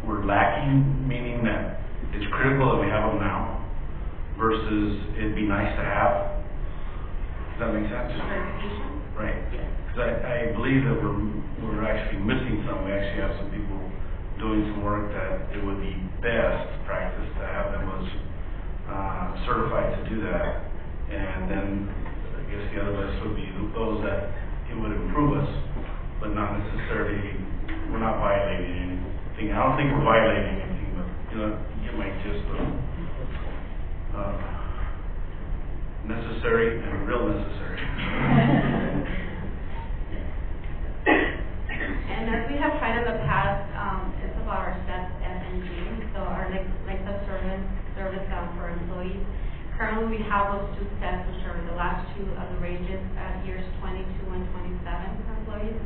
were lacking, meaning that it's critical that we have them now versus it'd be nice to have? Does that make sense? Certification? Right. Yes. Because I believe that we're actually missing some. We actually have some people doing some work that it would be best practice to have them was certified to do that. And then I guess the other list would be those that it would improve us, but not necessarily, we're not violating anything. I don't think we're violating anything, but you might just necessary and real necessary. And as we have tried in the past, it's about our steps F and G, so our length of service for employees. Currently, we have those two steps, which are the last two of the ranges at years 22 and 27 for employees.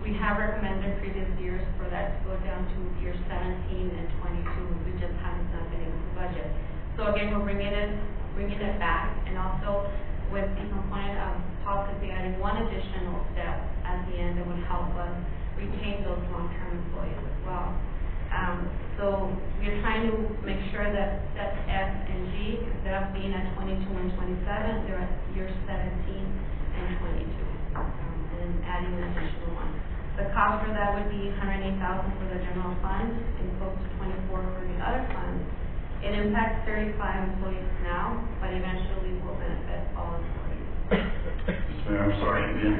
We have recommended previous years for that to go down to years 17 and 22. We just haven't been able to budget. So again, we're bringing it back, and also with the component of possibly adding one additional step at the end that would help us retain those long-term employees as well. So we're trying to make sure that steps F and G, instead of being at 22 and 27, they're at years 17 and 22. and adding an additional one. The cost for that would be $108,000 for the general fund and close to $24,000 for the other funds. It impacts 35 employees now, but eventually will benefit all employees. Mr. Mayor, I'm sorry again.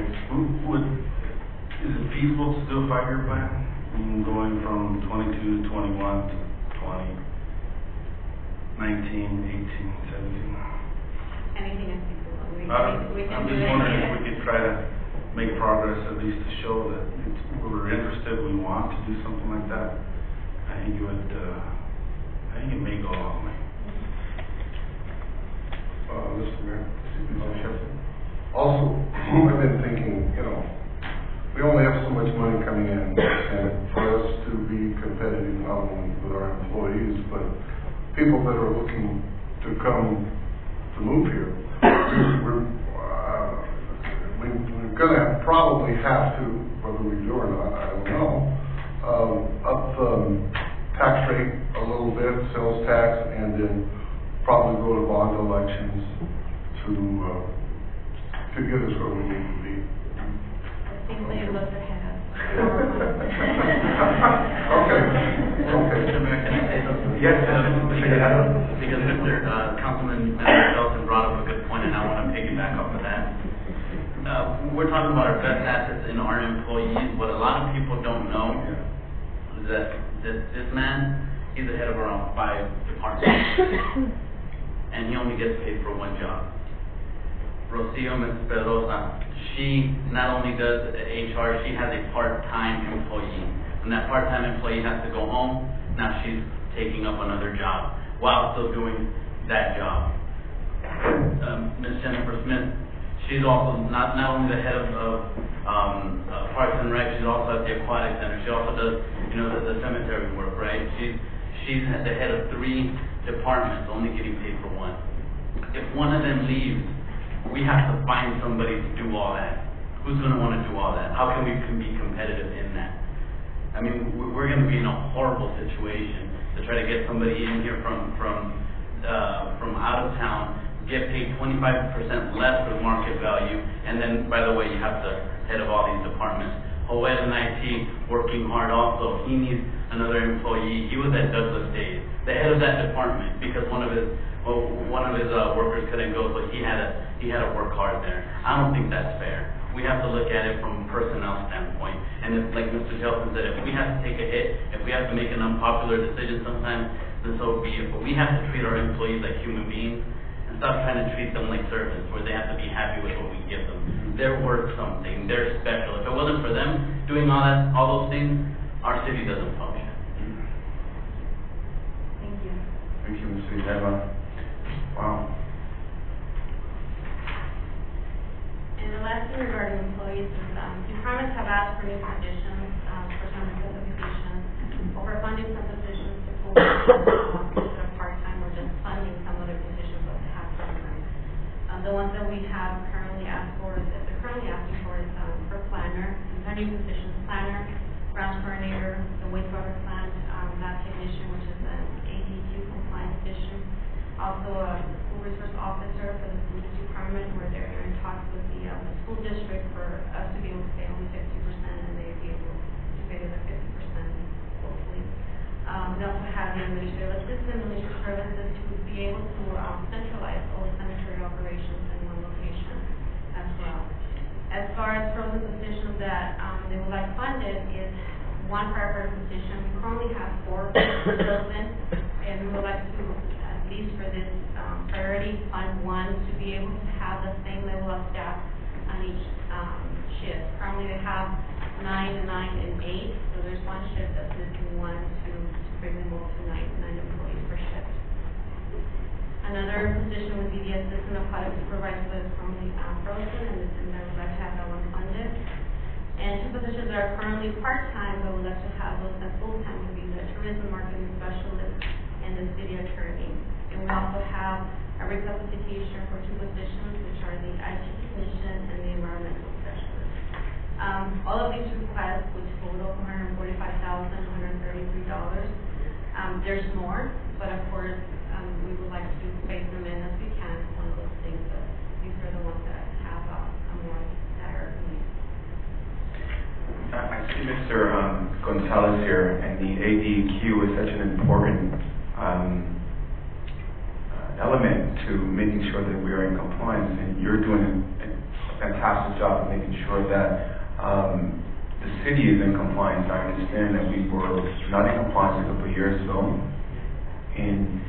Is it feasible to do a 5-year plan? I mean, going from 22 to 21 to 20, 19, 18, 17? Anything is feasible. We I'm can do just it. wondering if we could try to make progress, at least to show that we're interested, we want to do something like that. I think it may go a long way. Mr. Mayor, also, I've been thinking, we only have so much money coming in, and for us to be competitive not only with our employees, but people that are looking to come to move here, we're gonna probably have to, whether we do or not, I don't know, up the tax rate a little bit, sales tax, and then probably go to bond elections to get us where we need to be. It seems like you looked ahead of. Okay. Mr. Mayor, can I say something? Yes, Because Mr. Councilman Shelton brought up a good point, and I want to piggyback off of that. We're talking about our best assets in our employees. What a lot of people don't know is that this man, he's the head of around 5 departments, and he only gets paid for one job. Rocio, Ms. Pedrosa, she not only does HR, she has a part-time employee. When that part-time employee has to go home, now she's taking up another job while still doing that job. Ms. Jennifer Smith, she's also not only the head of Parks and Rec, she's also at the Aquatic Center. She also does, the cemetery work, right? She's the head of 3 departments, only getting paid for one. If one of them leaves, we have to find somebody to do all that. Who's going to want to do all that? How can we be competitive in that? I mean, we're going to be in a horrible situation to try to get somebody in here from out of town, get paid 25% less of market value, and then, by the way, you have the head of all these departments. Joel in IT working hard also. He needs another employee. He was at Douglas Days, the head of that department, because one of his workers couldn't go, so he had to work hard there. I don't think that's fair. We have to look at it from a personnel standpoint. And if, like Mr. Jelson said, if we have to take a hit, if we have to make an unpopular decision sometimes, then so be it. But we have to treat our employees like human beings and stop trying to treat them like servants, where they have to be happy with what we give them. They're worth something. They're special. If it wasn't for them doing all those things, our city doesn't function. Thank you. Thank you, Ms. Videla. Wow. And the last thing regarding employees is, departments have asked for new positions, for some specifications, or for funding some positions to full instead of part-time, or just funding some other positions that they have part-time. The ones that we have currently asked for, that they're currently asking for is, for planner, new positions, planner, grounds coordinator, the wastewater plant, lab technician, which is an ADQ compliant position. Also, a school resource officer for the police department, where they're in talks with the school district for us to be able to pay only 50%, and they'd be able to pay the 50%, hopefully. We also have the administrative assistant, militia services, to be able to centralize all the cemetery operations in one location as well. As far as frozen positions that they would like funded is one firefighter position. We currently have 4 frozen, and we would like to, at least for this priority, fund 1 to be able to have the same level of staff on each shift. Currently they have 9, 9, and 8, so there's one shift that's missing 1 to bring them all to 9 employees per shift. Another position would be the assistant aquatic supervisor that is currently frozen, and I would like to have that one funded. And 2 positions that are currently part-time, but would like to have those as full-time, would be the tourism marketing specialist and the city attorney. And we also have a recapacitation for 2 positions, which are the IT technician and the environmental specialist. All of these requests, which total $145,133. There's more, but of course, we would like to phase them in as we can, one of those things, but these are the ones that have a more dire need. Mr. Gonzalez here, and the ADQ is such an important element to making sure that we are in compliance, and you're doing a fantastic job of making sure that the city is in compliance. I understand that we were not in compliance a couple of years ago, and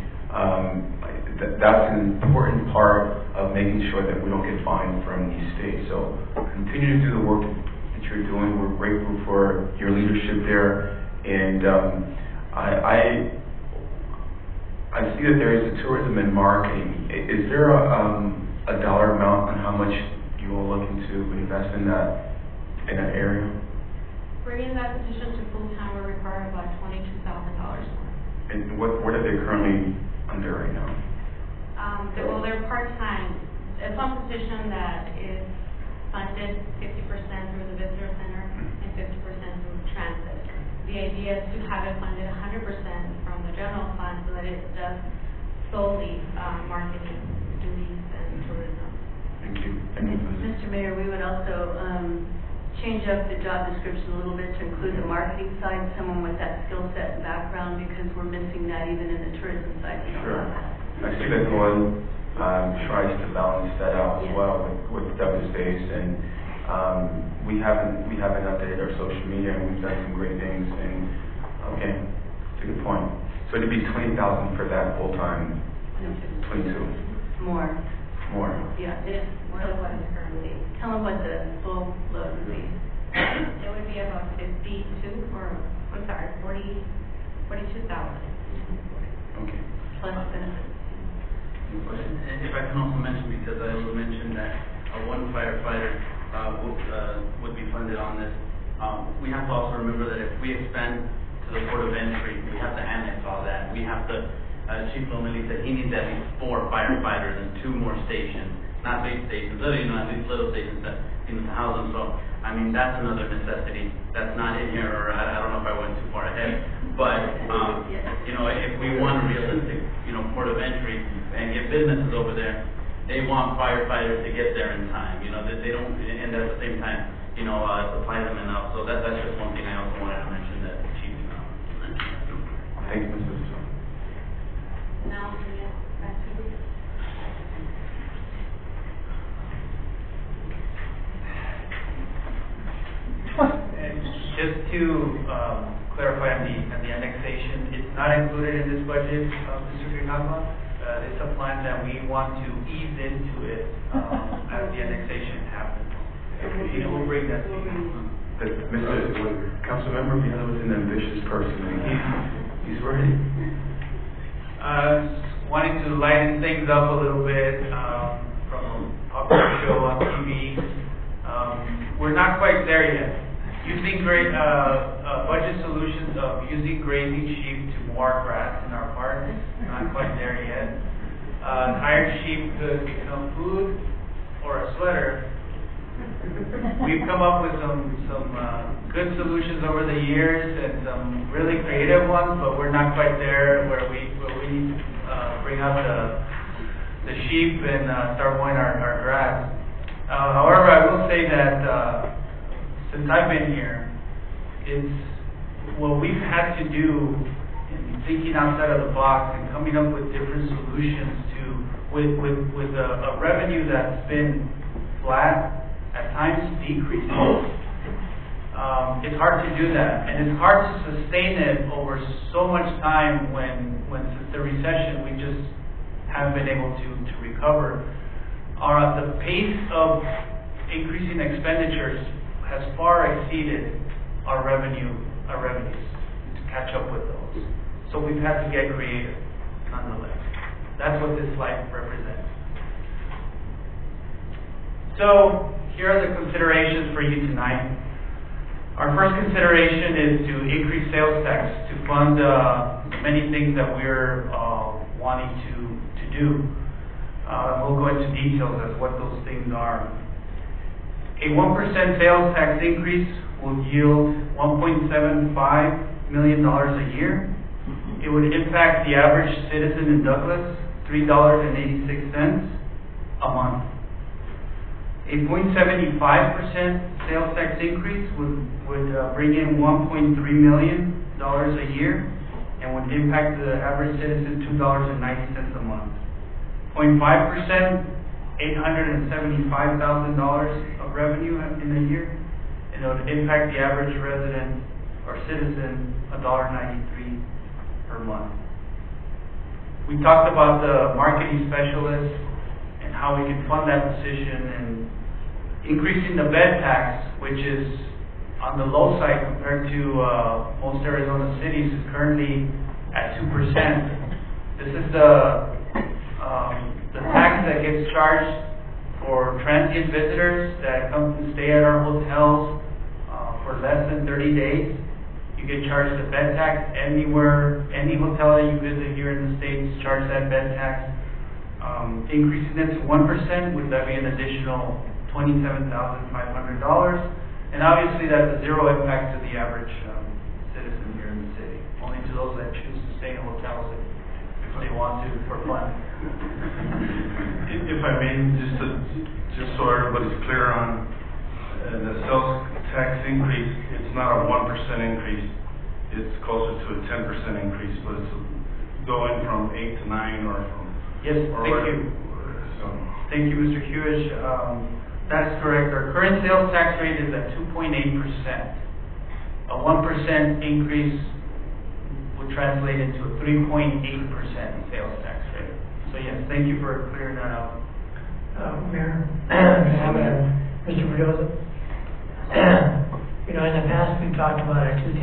that's an important part of making sure that we don't get fined from these states. So continue to do the work that you're doing. We're grateful for your leadership there, and I see that there is a tourism and marketing. Is there a dollar amount on how much you are looking to invest in that area? Bringing that position to full-time will require about $22,000 more. And what are they currently under right now? Well, they're part-time. It's one position that is funded 50% through the visitor center and 50% through transit. The idea is to have it funded 100% from the general fund so that it does solely marketing duties and tourism. Thank you. Mr. Mayor, we would also change up the job description a little bit to include the marketing side, someone with that skill set and background, because we're missing that even in the tourism side. Sure. I see that Doyle tries to balance that out as well with Douglas Base, and we haven't updated our social media, and we've done some great things. And okay, that's a good point. So it'd be $20,000 for that full time. 22. More. Yeah, it is more than what is currently. Tell them what the full load would be. It would be about 42,000. Okay. Plus benefits. And if I can also mention, because I will mention that one firefighter would be funded on this. We have to also remember that if we expend to the Port of Entry, we have to annex all that. We have to, Chief Lomeli said he needs at least 4 firefighters and 2 more stations, not big stations, at least little stations that to house them. So, I mean, that's another necessity that's not in here, or I don't know if I went too far ahead. But, if we want a realistic, Port of Entry and get businesses over there, they want firefighters to get there in time. They don't, and at the same time, supply them enough. So that's just one thing I also wanted to mention that the chief mentioned. Thank you, Mrs. Now, back to you. And just to clarify on the annexation, it's not included in this budget, Mr. Grijalva. It's a plan that we want to ease into it as the annexation happens. We'll bring that to you. Councilmember Villalobos is an ambitious person, and he's ready. Wanting to lighten things up a little bit from a popular show on TV. We're not quite there yet. Using great budget solutions of using grazing sheep to mow grass in our parks, not quite there yet. Hired sheep could become food or a sweater. We've come up with some good solutions over the years and some really creative ones, but we're not quite there where we bring out the sheep and start mowing our grass. However, I will say that since I've been here, it's what we've had to do in thinking outside of the box and coming up with different solutions with a revenue that's been flat, at times decreasing. It's hard to do that, and it's hard to sustain it over so much time when since the recession we just haven't been able to recover. The pace of increasing expenditures has far exceeded our revenues to catch up with those. So we've had to get creative, nonetheless. That's what this slide represents. So here are the considerations for you tonight. Our first consideration is to increase sales tax to fund many things that we're wanting to do. We'll go into details as what those things are. A 1% sales tax increase will yield $1.75 million a year. It would impact the average citizen in Douglas $3.86 a month. A A 0.75% sales tax increase would bring in $1.3 million a year and would impact the average citizen $2.90 a month. 0.5%, $875,000 of revenue in a year, and it would impact the average resident or citizen $1.93 per month. We talked about the marketing specialist and how we can fund that position, and increasing the bed tax, which is on the low side compared to most Arizona cities, is currently at 2%. This is the tax that gets charged for transient visitors that come to stay at our hotels for less than 30 days. You get charged the bed tax anywhere, any hotel that you visit here in the States, charge that bed tax. Increasing it to 1% would levy an additional $27,500, and obviously that's a zero impact to the average citizen here in the city, only to those that choose to stay in hotels if they want to for fun. If I may, just so everybody's clear on the sales tax increase, it's not a 1% increase, it's closer to a 10% increase, but it's going from 8 to 9 or from... Yes, thank you. Thank you, Mr. Hewish. That's correct. Our current sales tax rate is at 2.8%. A 1% increase would translate into a 3.8% sales tax rate. So yes, thank you for clearing that out. Mayor, Mr. Mendoza. In the past we talked about a 0.2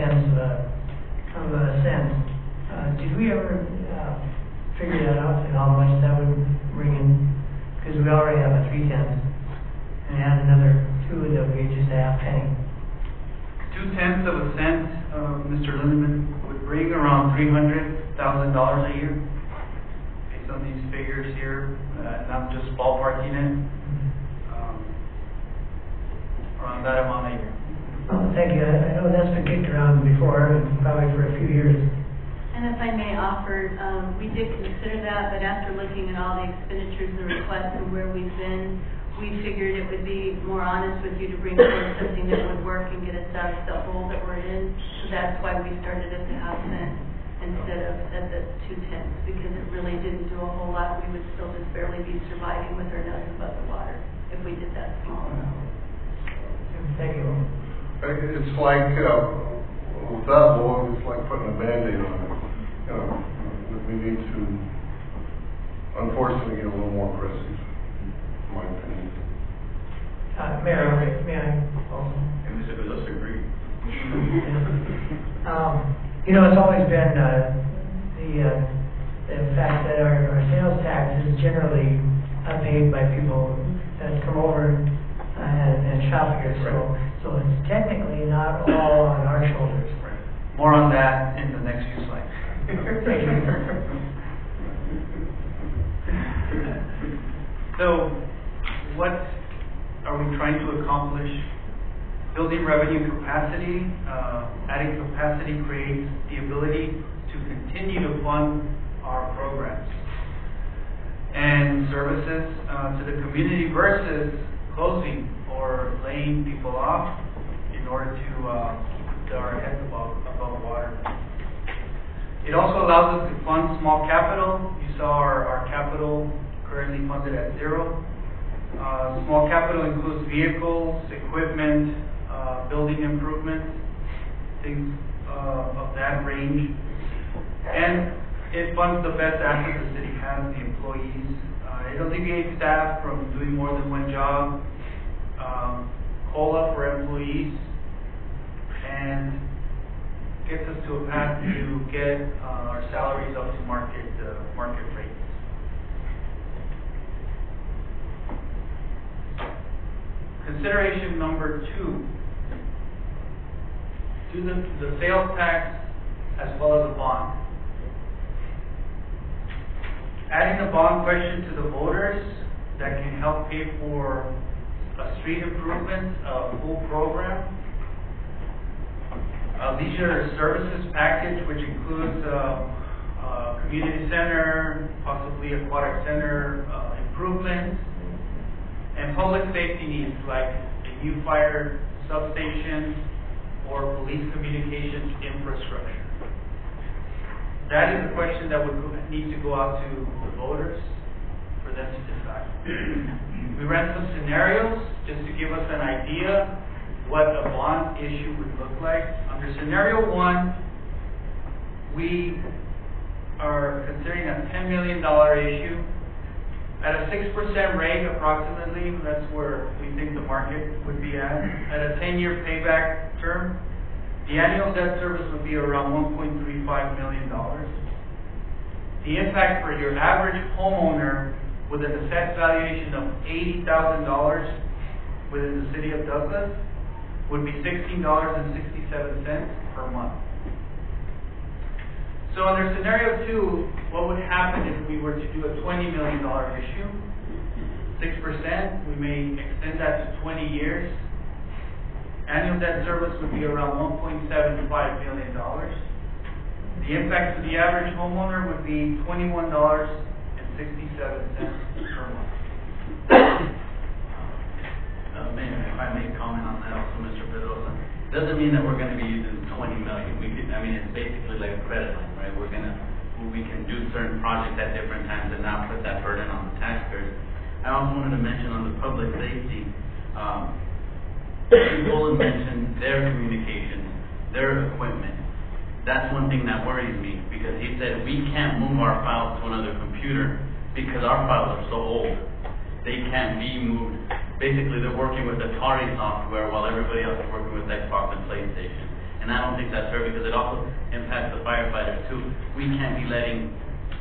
of a cent. Did we ever figure that out and how much that would bring in? Because we already have a 0.3. And add another 2, that would be just a half penny. 0.2 of a cent, Mr. Lindeman, would bring around $300,000 a year, based on these figures here, not just ballparking it, around that amount a year. Oh, thank you. I know that's been kicked around before, probably for a few years. And if I may offer, we did consider that, but after looking at all the expenditures and requests and where we've been, we figured it would be more honest with you to bring forward something that would work and get us out of the hole that we're in. So that's why we started at the half cent instead of at the 0.2, because it really didn't do a whole lot. We would still just barely be surviving with our nose above the water if we did that small. Thank you. It's like, with that law, it's like putting a Band-Aid on it. We need to, unfortunately, get a little more aggressive. My opinion. Mayor, may I also? And Mr. Velosa agree. It's always been the fact that our sales tax is generally paid by people that come over and shop here. So it's technically not all on our shoulders. Right. More on that in the next few slides. Thank you. So, what are we trying to accomplish? Building revenue capacity, adding capacity creates the ability to continue to fund our programs and services to the community versus closing or laying people off in order to keep our heads above water. It also allows us to fund small capital. You saw our capital currently funded at 0. Small capital includes vehicles, equipment, building improvements, things of that range. And it funds the best assets the city has, the employees. It alleviates staff from doing more than one job, COLA for employees, and gets us to a path to get our salaries up to market rates. Consideration number 2, do the sales tax as well as a bond. Adding the bond question to the voters that can help pay for a street improvement, a full program, a leisure services package which includes community center, possibly aquatic center improvements, and public safety needs like a new fire substation or police communications infrastructure. That is a question that would need to go out to the voters for them to decide. We ran some scenarios just to give us an idea what a bond issue would look like. Under scenario 1, we are considering a $10 million issue. At a 6% rate approximately, that's where we think the market would be at. At a 10-year payback term, the annual debt service would be around $1.35 million. The impact for your average homeowner with an assessed valuation of $80,000 within the city of Douglas would be $16.67 per month. So under scenario 2, what would happen if we were to do a $20 million issue? 6%, we may extend that to 20 years. Annual debt service would be around $1.75 million. The impact to the average homeowner would be $21.67 per month. Mayor, if I may comment on that also, Mr. Pedrosa. Doesn't mean that we're going to be using $20 million. It's basically like a credit line, right? We can do certain projects at different times and not put that burden on the taxpayers. I also wanted to mention on the public safety, Bullen mentioned their communications, their equipment. That's one thing that worries me, because he said we can't move our files to another computer because our files are so old. They can't be moved. Basically, they're working with Atari software while everybody else is working with Xbox and PlayStation. And I don't think that's fair, because it also impacts the firefighters too. We can't be letting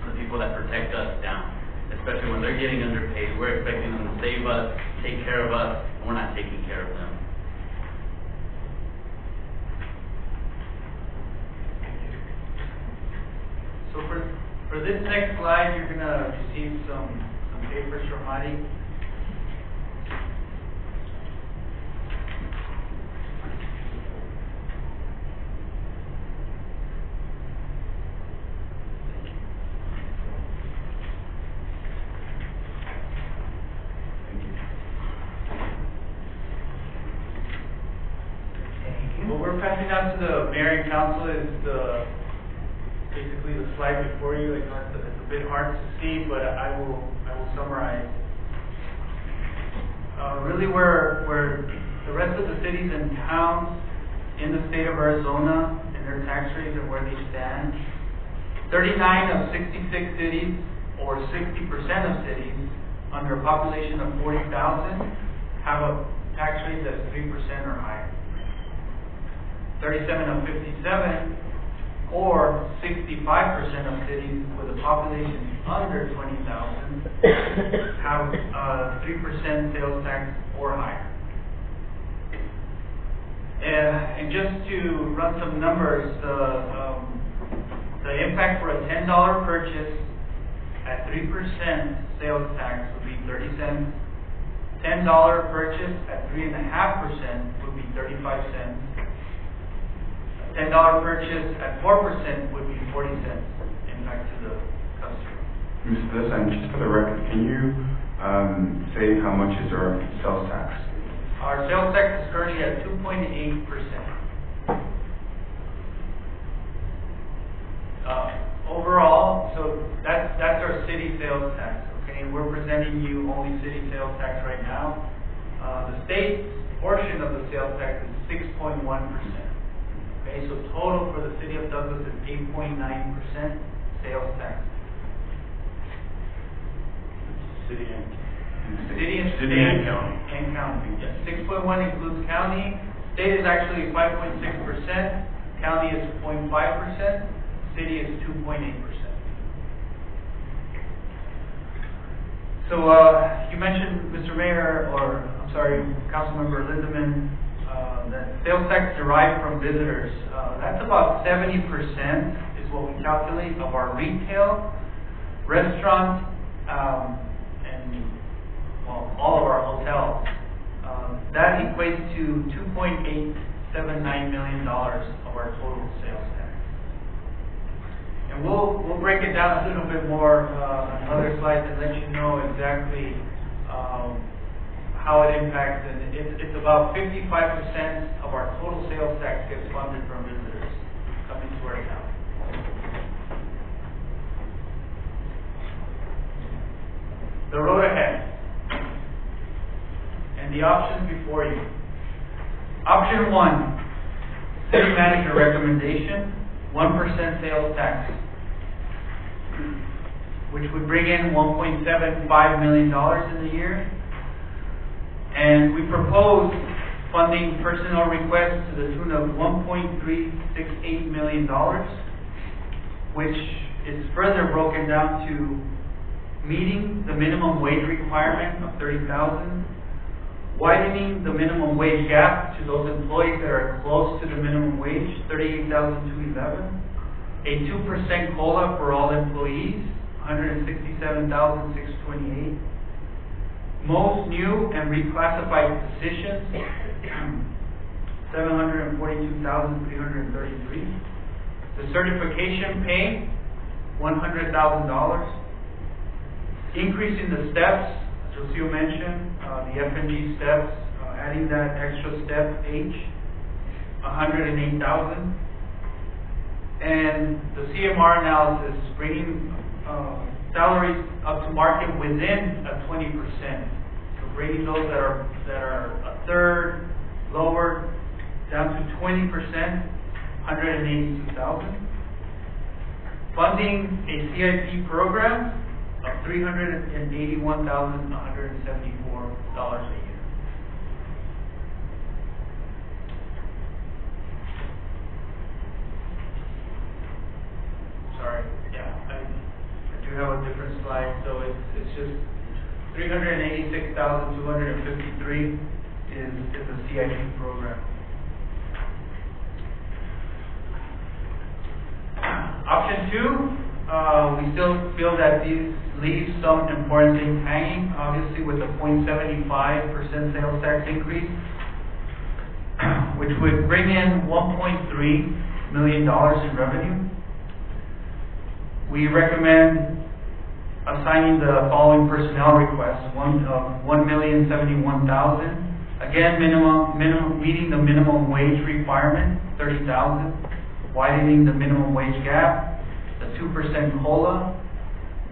the people that protect us down, especially when they're getting underpaid. We're expecting them to save us, take care of us, and we're not taking care of them. So for this next slide, you're going to receive some papers from Mari. What we're passing out to the mayor and council is basically the slide before you. I know it's a bit hard to see, but I will summarize. Really, where the rest of the cities and towns in the state of Arizona and their tax rates and where they stand. 39 of 66 cities, or 60% of cities, under a population of 40,000, have a tax rate that's 3% or higher. 37 of 57, or 65% of cities with a population under 20,000 have 3% sales tax or higher. And just to run some numbers, the impact for a $10 purchase at 3% sales tax would be 30 cents. $10 purchase at 3.5% would be 35 cents. $10 purchase at 4% would be 40 cents impact to the customer. Mr. Pedrosa, and just for the record, can you say how much is our sales tax? Our sales tax is currently at 2.8%. Overall, so that's our city sales tax. Okay, we're presenting you only city sales tax right now. The state portion of the sales tax is 6.1%. Okay, so total for the city of Douglas is 8.9% sales tax. City and county. And county. Yes. 6.1 includes county. State is actually 5.6%. County is 0.5%. City is 2.8%. So you mentioned, Mr. Mayor, or I'm sorry, Councilmember Lindemann, that sales tax derived from visitors. That's about 70% is what we calculate of our retail, restaurants, and all of our hotels. That equates to $2.879 million of our total sales tax. And we'll break it down a little bit more on other slides and let you know exactly how it impacts, and it's about 55% of our total sales tax gets funded from visitors coming to our town. The road ahead and the options before you. Option 1, city manager recommendation, 1% sales tax, which would bring in $1.75 million in the year. And we propose funding personnel requests to the tune of $1.368 million, which is further broken down to meeting the minimum wage requirement of $30,000, widening the minimum wage gap to those employees that are close to the minimum wage, $38,211, a 2% COLA for all employees, $167,628. Most new and reclassified positions, $742,333. The certification pay, $100,000. Increasing the steps, as Rocio mentioned, the F&G steps, adding that extra step H, $108,000. And the CMR analysis, bringing salaries up to market within a 20%. So bringing those that are a third lower down to 20%, $182,000. Funding a CIP program of $381,174 a year. Sorry, yeah, I do have a different slide, so it's just 386,253 is the CIP program. Option 2, we still feel that these leave some important things hanging, obviously with a 0.75% sales tax increase, which would bring in $1.3 million in revenue. We recommend assigning the following personnel requests: $1,071,000. Again, meeting the minimum wage requirement, $30,000. Widening the minimum wage gap, the 2% COLA,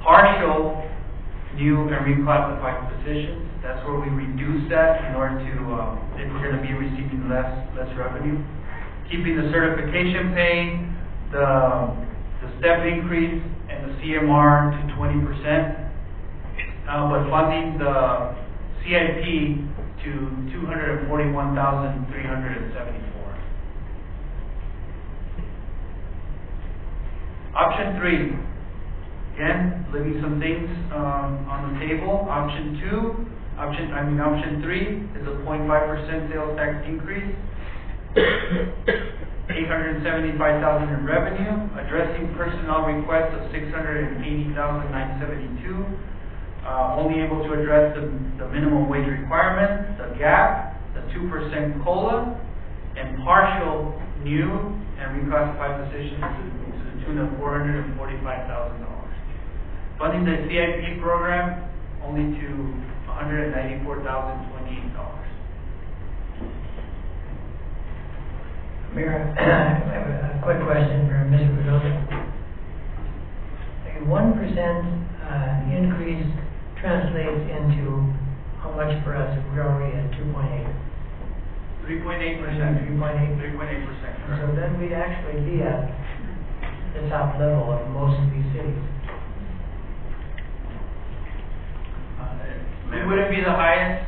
partial new and reclassified positions. That's where we reduce that in order to, if we're going to be receiving less revenue. Keeping the certification pay, the step increase, and the CMR to 20%, but funding the CIP to $241,374. Option 3, again, leaving some things on the table. Option 3 is a 0.5% sales tax increase, $875,000 in revenue, addressing personnel requests of $680,972, only able to address the minimum wage requirement, the gap, the 2% COLA, and partial new and reclassified positions to the tune of $445,000. Funding the CIP program only to $194,028. Mayor, I have a quick question for Mr. Bedoya. A 1% increase translates into how much for us if we're already at 2.8? 3.8%. 3.8%. So then we'd actually be at the top level of most of these cities. We wouldn't be the highest.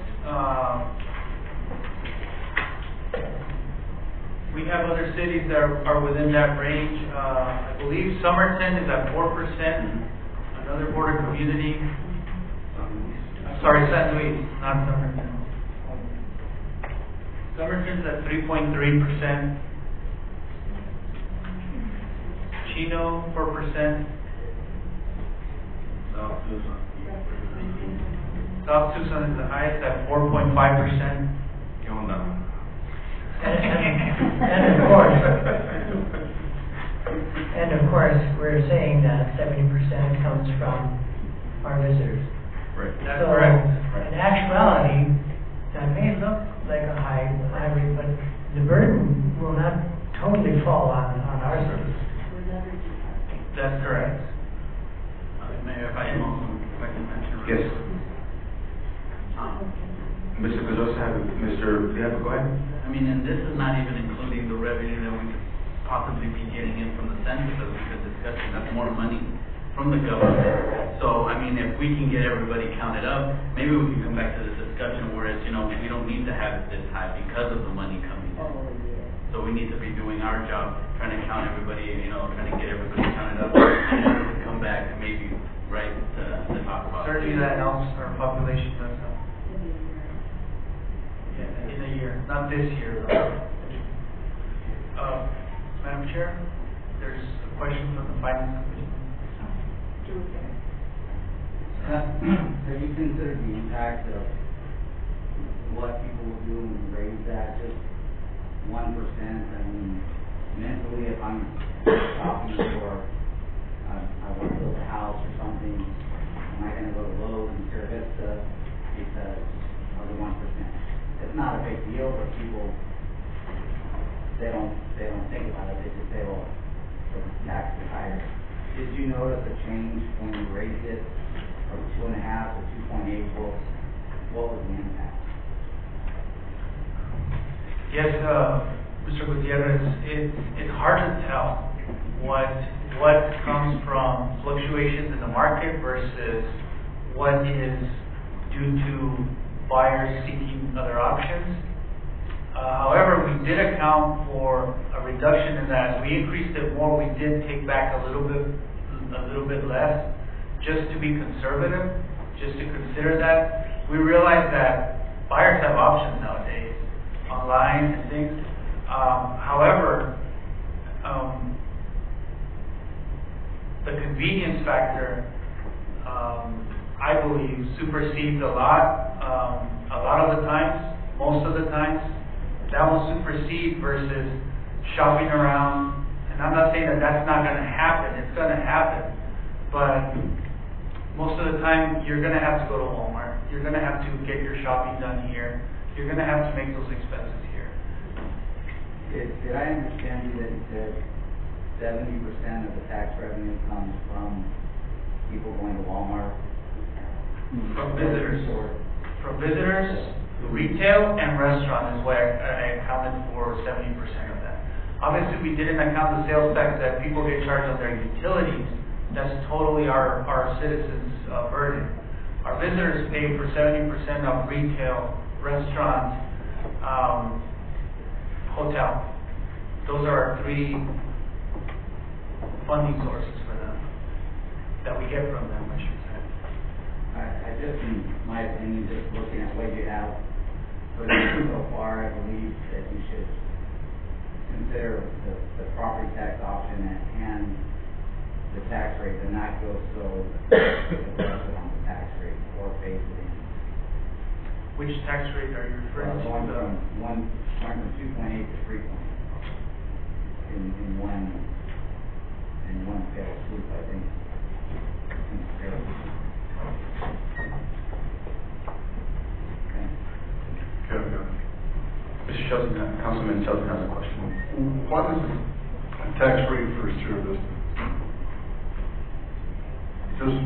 We have other cities that are within that range. I believe Somerton is at 4%. Another border community. I'm sorry, San Luis, not Somerton. Somerton's at 3.3%. Chino, 4%. South Tucson is the highest at 4.5%. And of course, we're saying that 70% comes from our visitors. Right. That's so correct. In actuality, it may look like a high rate, but the burden will not totally fall on our service. That's correct. Mayor, if I can also, if I can mention. Yes. Mr. Pedrosa, go ahead. I mean, and this is not even including the revenue that we could possibly be getting in from the census, as we've been discussing. That's more money from the government. So, I mean, if we can get everybody counted up, maybe we can come back to this discussion where it's, we don't need to have it this high because of the money coming in. So we need to be doing our job, trying to count everybody, trying to get everybody counted up, and then we can come back maybe, right, to talk about. Certainly that helps our population, but, yeah, in a year, not this year, though. Madam Chair, there's a question from the Finance Committee. Have you considered the impact of what people will do and raise that just 1%? I mean, mentally, if I'm shopping for, I want to build a house or something, am I going to go to Lowe's and Sierra Vista because of the 1%? It's not a big deal, but people, they don't think about it. They just say, well, the tax is higher. Did you notice a change when you raised it from 2.5 to 2.8? What was the impact? Yes, Mr. Gutierrez, it's hard to tell what comes from fluctuations in the market versus what is due to buyers seeking other options. However, we did account for a reduction in that. We increased it more. We did take back a little bit less, just to be conservative, just to consider that. We realize that buyers have options nowadays, online and things. However, the convenience factor, I believe, supersedes a lot of the times, most of the times. That will supersede versus shopping around. And I'm not saying that that's not going to happen. It's going to happen. But most of the time, you're going to have to go to Walmart. You're going to have to get your shopping done here. You're going to have to make those expenses here. Did I understand you that you said 70% of the tax revenue comes from people going to Walmart? From visitors. From visitors, retail, and restaurant is where I accounted for 70% of that. Obviously, we didn't account the sales tax that people get charged on their utilities. That's totally our citizens' burden. Our visitors pay for 70% of retail, restaurant, hotel. Those are our three funding sources for them that we get from them, I should say. I just, in my opinion, just looking at what you have put in so far, I believe that you should consider the property tax option and the tax rate, and not go so aggressive on the tax rate or phase it in. Which tax rate are you referring to? Going from 2.8 to 3.8 in one fell swoop, I think. Mr. Shelton, Councilman Shelton has a question. What is the tax rate for Sierra Vista? Just.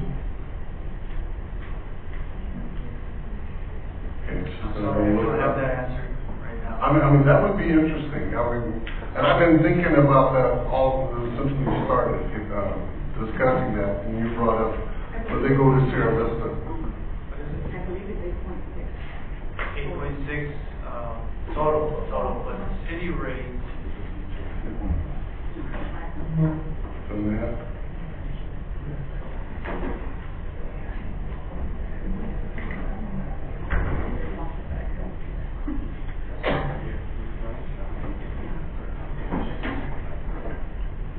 Okay. So we don't have that answer right now. I mean, that would be interesting. And I've been thinking about that since we started discussing that, and you brought up, but they go to Sierra Vista. I believe it's 8.6. 8.6 total, but the city rate. From that.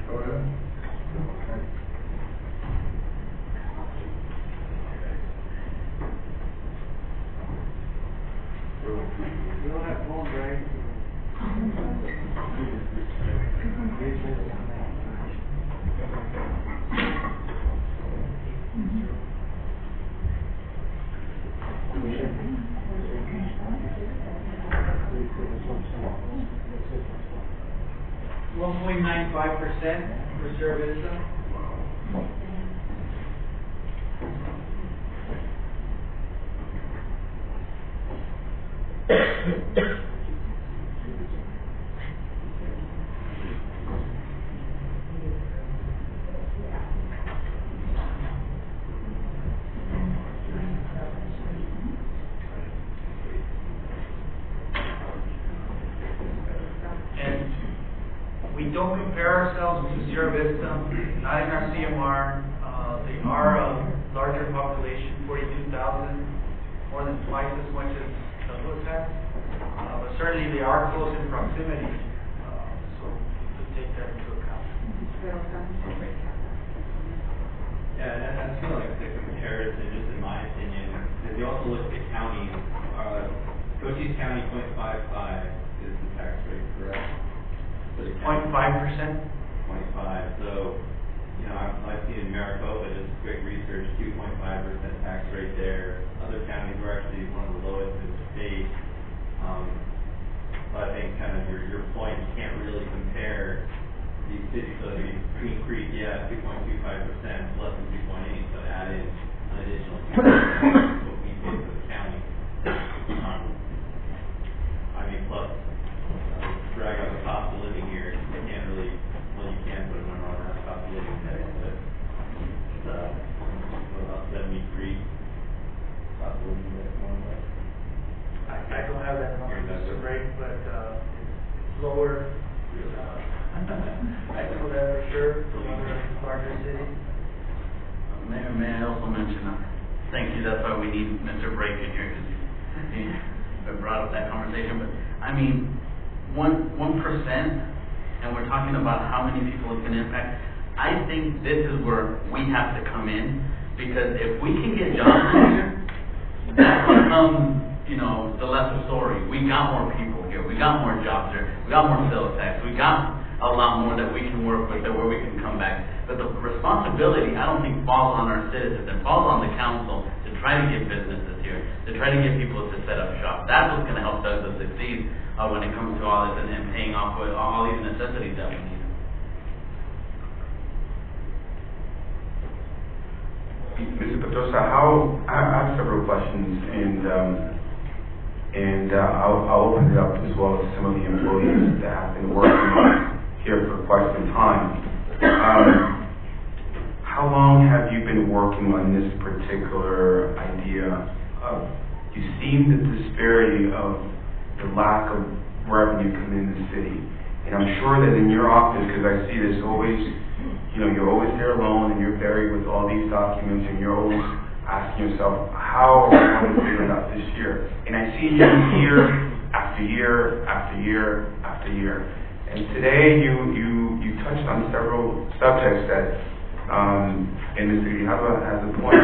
Go ahead. You don't have phone, right? $1.95% for service. We don't compare ourselves to Sierra Vista, not in our CMR. They are a larger population, 42,000, more than twice as much as Douglas has. But certainly they are close in proximity, so to take that into account. Yeah, that's kind of like the comparison, just in my opinion. If you also look at counties, Cochise County 0.55 is the tax rate, correct? 0.5%? 0.5. So, you know, I've seen in Maricopa, just quick research, 2.5% tax rate there. Other counties were actually one of the lowest in the state. But I think kind of your point, you can't really compare these cities. So Green Creek, yeah, 2.25%, less than 2.8, so add in an additional 2%, what we pay for the county. I mean, plus, drag out the cost of living here. You can't really, well, you can put a number on that cost of living tax, but about 73 cost of living tax, more or less. I don't have that number, Mr. Ray, but it's lower. I know that for sure from other larger cities. Mayor, may I also mention, thank you, that's why we need Mr. Brake in here, because he brought up that conversation, but I mean, 1%, and we're talking about how many people it's going to impact. I think this is where we have to come in, because if we can get jobs here, that becomes, you know, the lesser story. We got more people here, we got more jobs here, we got more sales tax, we got a lot more that we can work with, that where we can come back. But the responsibility, I don't think, falls on our citizens, it falls on the council to try to get businesses here, to try to get people to set up shop. That's what's going to help Douglas succeed when it comes to all this and paying off with all these necessities that we need. Mr. Petosa, I have several questions, and I'll open it up as well to some of the employees that have been working here for quite some time. How long have you been working on this particular idea of, you've seen the disparity of the lack of revenue coming in the city, and I'm sure that in your office, because I see this always, you know, you're always there alone and you're buried with all these documents and you're always asking yourself, how are we going to figure it out this year? And I see you year after year after year after year. And today you touched on several subjects that, and Mr. Grijalva has a point,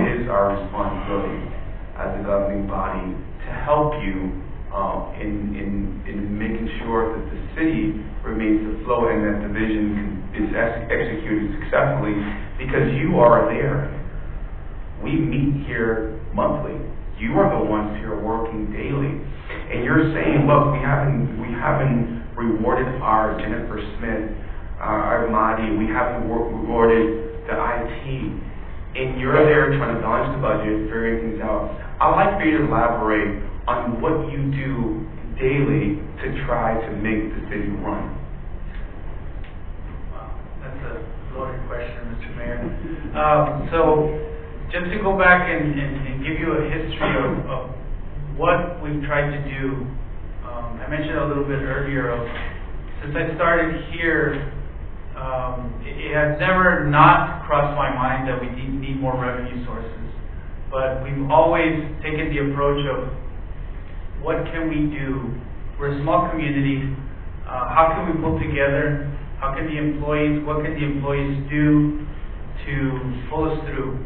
it is our responsibility as a governing body to help you in making sure that the city remains afloat and that the vision is executed successfully, because you are there. We meet here monthly. You are the ones here working daily, and you're saying, look, we haven't rewarded our Jennifer Smith, our Mahdi, we haven't rewarded the IT, and you're there trying to balance the budget, figuring things out. I'd like for you to elaborate on what you do daily to try to make the city run. Wow, that's a loaded question, Mr. Mayor. So, just to go back and give you a history of what we've tried to do, I mentioned a little bit earlier of, since I started here, it has never not crossed my mind that we need more revenue sources. But we've always taken the approach of, what can we do? We're a small community. How can we pull together? What can the employees do to pull us through?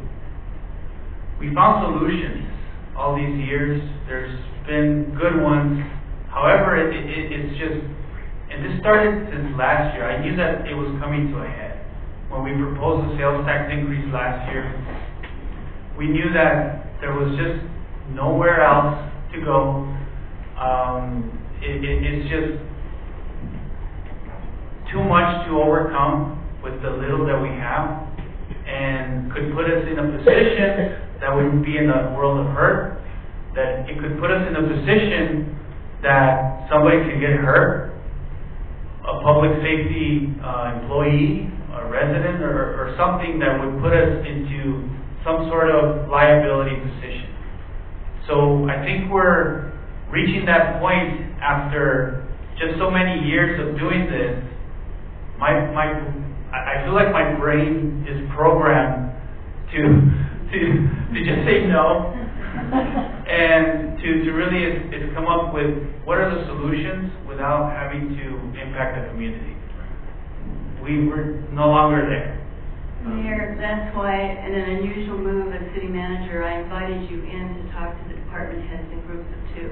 We found solutions all these years. There's been good ones. However, it's just, and this started since last year. I knew that it was coming to a head. When we proposed the sales tax increase last year, we knew that there was just nowhere else to go. it's just too much to overcome with the little that we have, and could put us in a position that we would be in a world of hurt, that it could put us in a position that somebody could get hurt, a public safety employee, a resident, or something that would put us into some sort of liability position. So I think we're reaching that point after just so many years of doing this. I feel like my brain is programmed to just say no, and to really is come up with what are the solutions without having to impact the community. We're no longer there. Mayor, that's why, in an unusual move as city manager, I invited you in to talk to the department heads in groups of two,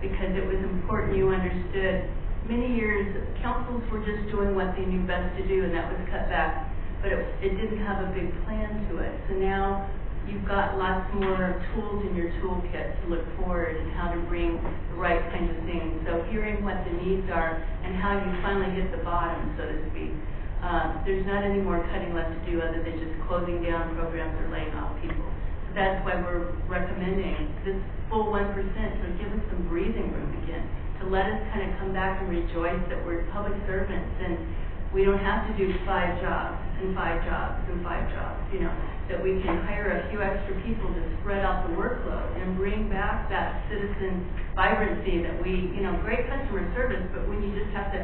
because it was important you understood. Many years, councils were just doing what they knew best to do, and that was cut back, but it didn't have a big plan to it. So now you've got lots more tools in your toolkit to look forward and how to bring the right kinds of things. So hearing what the needs are and how you finally hit the bottom, so to speak. There's not any more cutting left to do other than just closing down programs or laying off people. So that's why we're recommending this full 1% to give us some breathing room again, to let us kind of come back and rejoice that we're public servants and we don't have to do 5 jobs and 5 jobs and 5 jobs, that we can hire a few extra people to spread out the workload and bring back that citizen vibrancy that we, great customer service, but when you just have to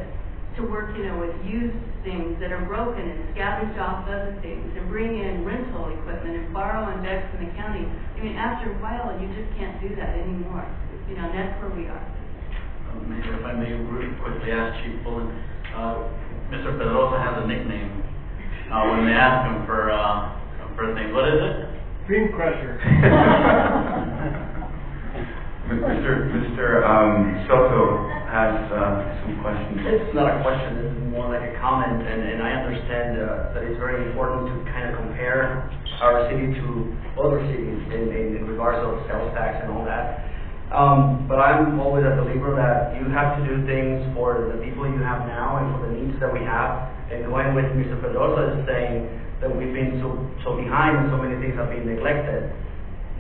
work, with used things that are broken and scavenge off other things and bring in rental equipment and borrow and beg from the county. I mean, after a while, you just can't do that anymore. And that's where we are. Mayor, if I may really quickly ask Chief Bullen, Mr. Pedrosa has a nickname when they ask him for things. What is it? Dream Crusher. Mr. Soto has some questions. It's not a question, it's more like a comment, and I understand that it's very important to kind of compare our city to other cities in regards of sales tax and all that. But I'm always a believer that you have to do things for the people you have now and for the needs that we have. And going with Mr. Pedrosa is saying that we've been so behind and so many things have been neglected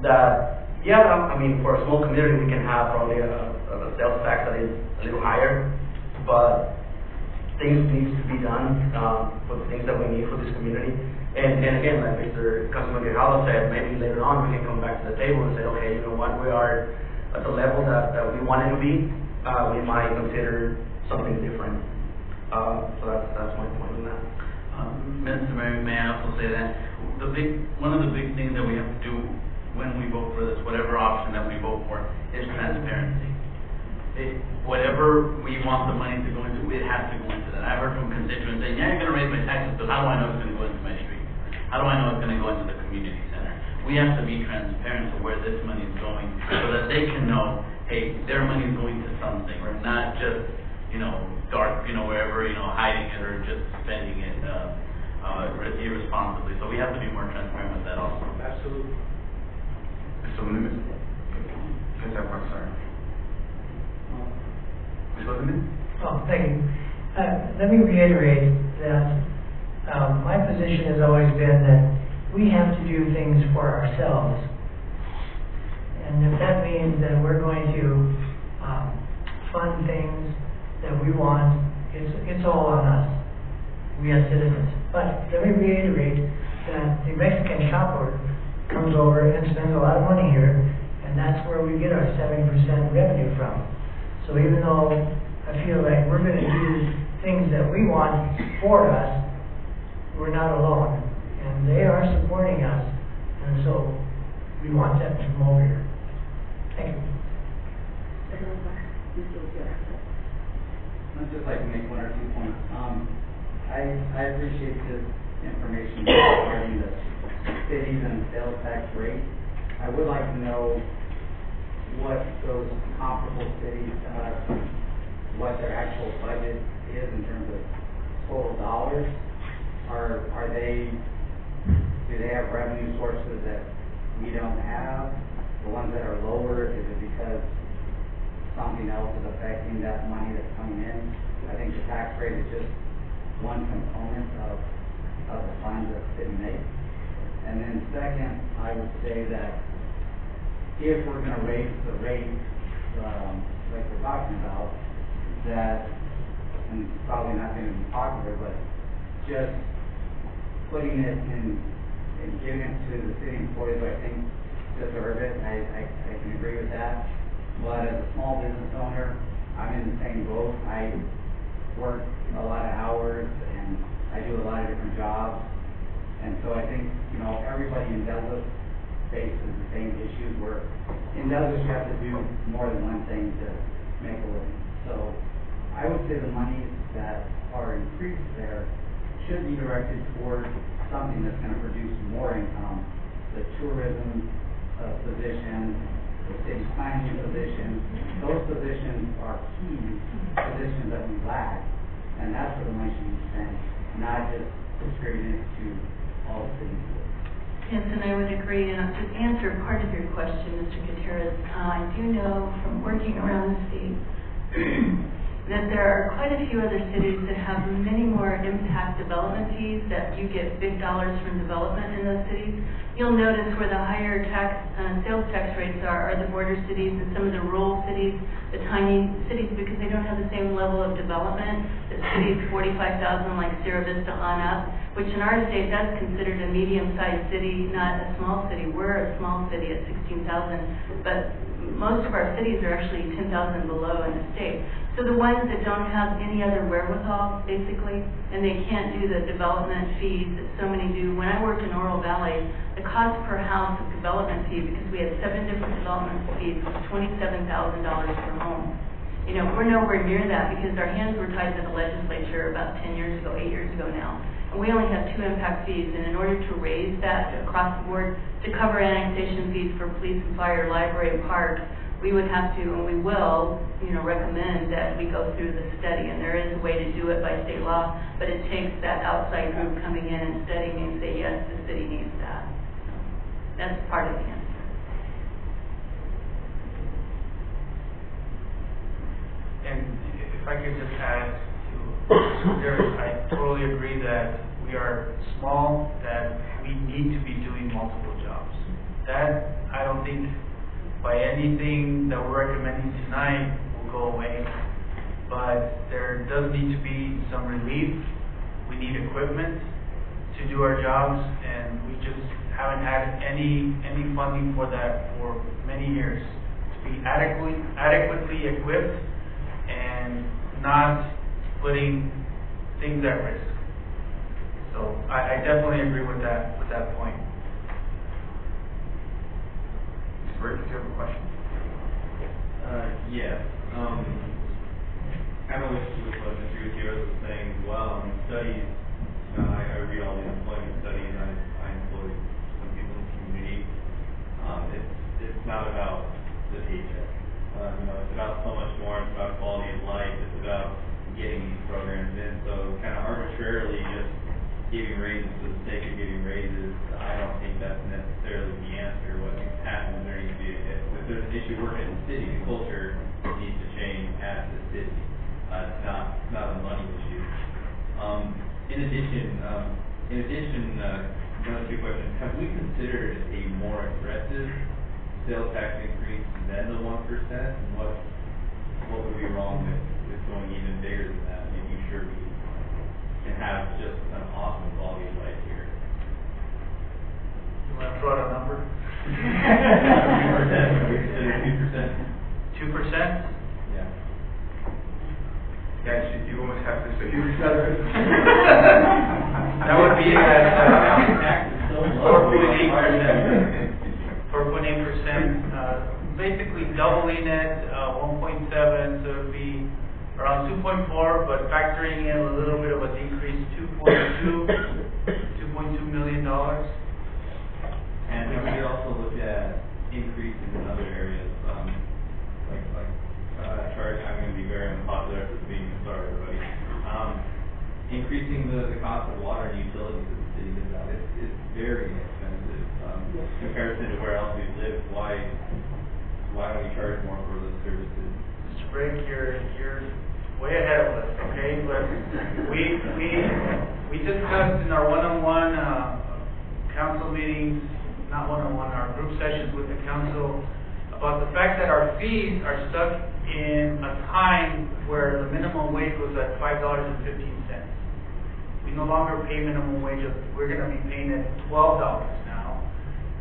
that, yeah, I mean, for a small community, we can have probably a sales tax that is a little higher, but things need to be done for the things that we need for this community. And again, like Mr. Councilman Grijalva said, maybe later on we can come back to the table and say, okay, you know what, we are at the level that we wanted to be. We might consider something different. So that's my point on that. Mr. Mayor, may I also say that one of the big things that we have to do when we vote for this, whatever option that we vote for, is transparency. Whatever we want the money to go into, it has to go into that. I've heard from constituents saying, yeah, you're going to raise my taxes, but how do I know it's going to go into my street? How do I know it's going to go into the community center? We have to be transparent to where this money is going so that they can know, hey, their money is going to something, or not just, dark, wherever, hiding it or just spending it irresponsibly. So we have to be more transparent with that also. Absolutely. So, yes, I'm sorry. Ms. Williams? Oh, thank you. Let me reiterate that my position has always been that we have to do things for ourselves. And if that means that we're going to fund things that we want, it's all on us, we as citizens. But let me reiterate that the Mexican shopper comes over and spends a lot of money here, and that's where we get our 7% revenue from. So even though I feel like we're going to do things that we want for us, we're not alone. And they are supporting us, and so we want them to come over here. Thank you. I'd just like to make 1 or 2 points. I appreciate this information regarding the cities and sales tax rate. I would like to know what those comparable cities, what their actual budget is in terms of total dollars. Do they have revenue sources that we don't have? The ones that are lower, is it because something else is affecting that money that's coming in. I think the tax rate is just one component of the funds that the city makes. And then second, I would say that if we're gonna raise the rate, like we're talking about, that, and it's probably not gonna be popular, but just putting it in and giving it to the city employees, I think, deserve it. I can agree with that. But as a small business owner, I'm in the same boat. I work a lot of hours and I do a lot of different jobs. And so I think, everybody in Douglas faces the same issues where in Douglas you have to do more than one thing to make a living. So I would say the monies that are increased there should be directed toward something that's going to produce more income. The tourism position, the city planning position, those positions are key positions that we lack, and that's where the money should be spent, not just distributing it to all the cities. Yes, and I would agree, and to answer part of your question, Mr. Gutierrez, I do know from working around the state that there are quite a few other cities that have many more impact development fees, that you get big dollars from development in those cities. You'll notice where the higher sales tax rates are the border cities and some of the rural cities, the tiny cities, because they don't have the same level of development. The cities 45,000 like Sierra Vista on up, which in our state, that's considered a medium-sized city, not a small city. We're a small city at 16,000, but most of our cities are actually 10,000 below in the state. So the ones that don't have any other wherewithal, basically, and they can't do the development fees that so many do. When I worked in Oro Valley, the cost per house of development fee, because we had 7 different development fees, was $27,000 per home. We're nowhere near that because our hands were tied to the legislature about 10 years ago, 8 years ago now. And we only have 2 impact fees, and in order to raise that across the board to cover annexation fees for police and fire, library, and parks, we would have to, and we will, recommend that we go through the study, and there is a way to do it by state law, but it takes that outside group coming in and studying and say, yes, the city needs that. That's part of the answer. And if I could just add to I totally agree that we are small, that we need to be doing multiple jobs. That, I don't think, by anything that we're recommending tonight will go away. But there does need to be some relief. We need equipment to do our jobs, and we just haven't had any funding for that for many years. To be adequately equipped and not putting things at risk. So I definitely agree with that point. Rick, do you have a question? Yes. Kind of wish with what Mr. Gutierrez was saying as well. Studies, I read all the employment studies, I employ some people in the community. It's not about the paycheck. It's about so much more. It's about quality of life. It's about getting these programs in. So kind of arbitrarily just giving raises for the sake of giving raises, I don't think that's necessarily the answer. What happens there needs to be, if there's an issue working in the city, the culture needs to change at the city. It's not a money issue. In addition, another 2 questions. Have we considered a more aggressive sales tax increase than the 1%? And what would be wrong with going even bigger than that, making sure we can have just an awesome quality of life here? You want to throw out a number? 2%. We consider 2%. 2%? Yeah. Yes, you almost have to say. That would be at 4.8%. Basically doubling it, 1.7, so it would be around 2.4, but factoring in a little bit of a decrease, $2.2 million. And we could also look at increases in other areas, charge. I'm going to be very unpopular at this meeting. Sorry, everybody. Increasing the cost of water and utilities in the city is very expensive in comparison to where else we live. Why don't we charge more for those services? Rick, you're way ahead of us, okay? But we discussed in our one-on-one council meetings, not one-on-one, our group sessions with the council, about the fact that our fees are stuck in a time where the minimum wage was at $5.15. We no longer pay minimum wage, we're going to be paying at $12 now.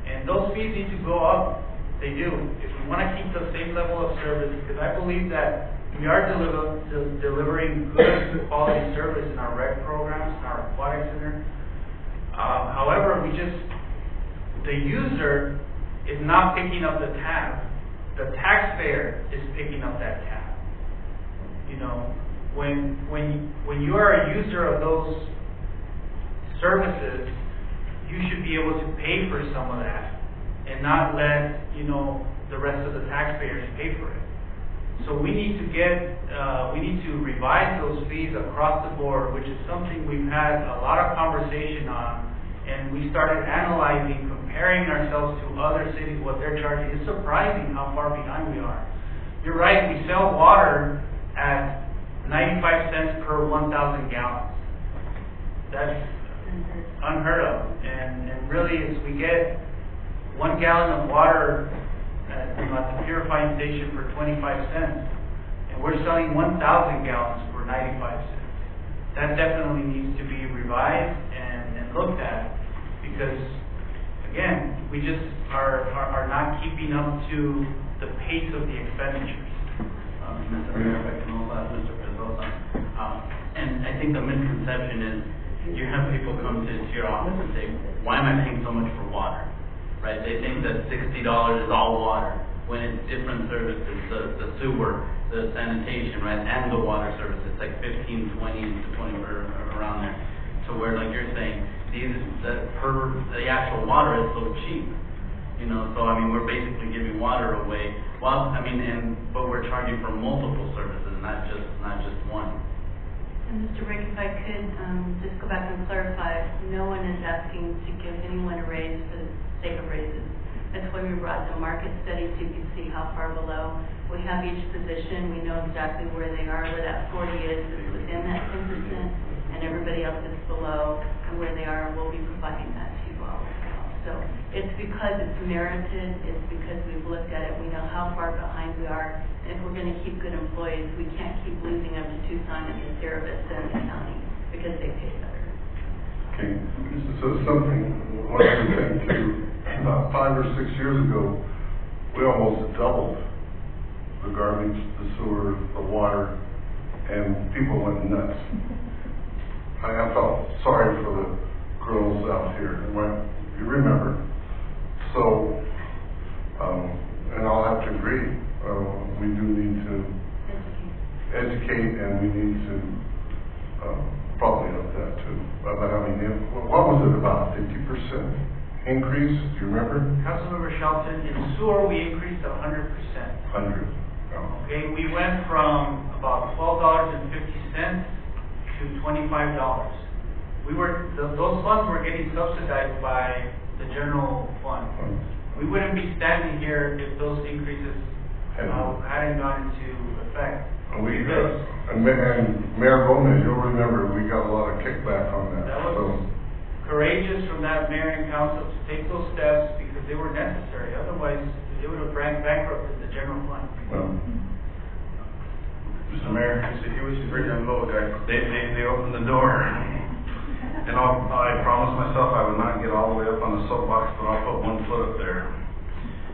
And those fees need to go up. They do. If we want to keep the same level of service, because I believe that we are delivering good quality service in our rec programs, in our aquatic center. However, the user is not picking up the tab. The taxpayer is picking up that tab. You know, when you are a user of those services, you should be able to pay for some of that and not let, the rest of the taxpayers pay for it. So we need to revise those fees across the board, which is something we've had a lot of conversation on, and we started analyzing, comparing ourselves to other cities, what they're charging. It's surprising how far behind we are. You're right, we sell water at 95 cents per 1,000 gallons. That's unheard of. And really, we get 1 gallon of water at the purifying station for 25 cents, and we're selling 1,000 gallons for 95 cents. That definitely needs to be revised and looked at, because again, we just are not keeping up to the pace of the expenditures. Mr. Mayor, if I can also ask Mr. Pedrosa, and I think the misconception is you have people come to your office and say, why am I paying so much for water? Right? They think that $60 is all water, when it's different services, the sewer, the sanitation, right, and the water service. It's like 15, 20 to 20 around there. So where, like you're saying, the actual water is so cheap. So I mean, we're basically giving water away. Well, I mean, but we're charging for multiple services, not just one. And Mr. Rick, if I could just go back and clarify, no one is asking to give anyone a raise for the sake of raises. That's why we brought the market study, so you can see how far below. We have each position, we know exactly where they are, where that 40 is within that 10%, and everybody else is below, and where they are, we'll be providing that to you all as well. So it's because it's merited, it's because we've looked at it, we know how far behind we are, and if we're going to keep good employees, we can't keep losing them to Tucson and to Cerebus and the county, because they pay better. Okay, so something, one other thing too, about 5 or 6 years ago, we almost doubled the garbage, the sewer, the water, and people went nuts. I felt sorry for the girls out here, you remember. So, and I'll have to agree, we do need to educate, and we need to probably up that too. But I mean, what was it, about 50% increase? Do you remember? Councilmember Shelton, in sewer we increased 100%. 100. Oh. Okay, we went from about $12.50 to $25. Those funds were getting subsidized by the general fund. We wouldn't be standing here if those increases hadn't gone into effect. And Mayor Gomez, you'll remember, we got a lot of kickback on that. That was courageous from that mayor and council to take those steps, because they were necessary. Otherwise, they would have bankrupted the general fund. Mr. Mayor, he was the great young little guy. They opened the door. And I promised myself I would not get all the way up on the soapbox, but I'll put 1 foot up there.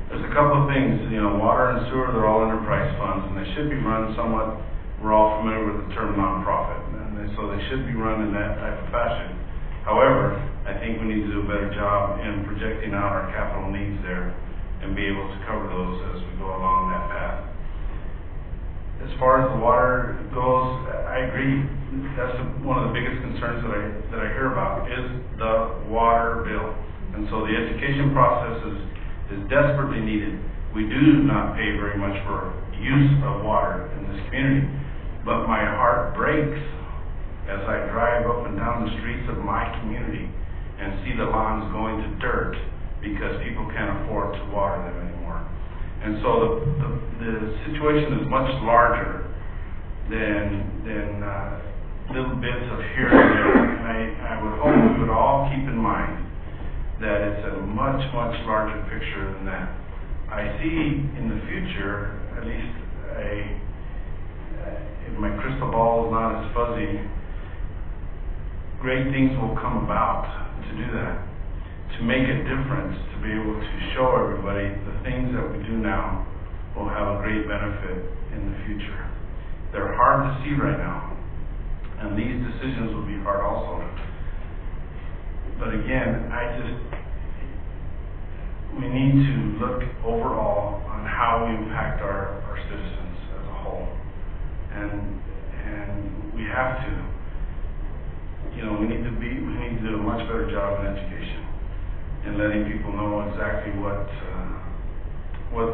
There's a couple of things, water and sewer, they're all enterprise funds, and they should be run somewhat, we're all familiar with the term nonprofit, and so they should be run in that type of fashion. However, I think we need to do a better job in projecting out our capital needs there and be able to cover those as we go along that path. As far as the water goes, I agree. That's one of the biggest concerns that I hear about is the water bill. And so the education process is desperately needed. We do not pay very much for use of water in this community. But my heart breaks as I drive up and down the streets of my community and see the lawns going to dirt because people can't afford to water them anymore. And so the situation is much larger than little bits of here and there. And I would hope we would all keep in mind that it's a much, much larger picture than that. I see in the future, at least if my crystal ball is not as fuzzy, great things will come about to do that, to make a difference, to be able to show everybody the things that we do now will have a great benefit in the future. They're hard to see right now, and these decisions will be hard also. But again, we need to look overall on how we impact our citizens as a whole. And we have to. We need to do a much better job in education and letting people know exactly what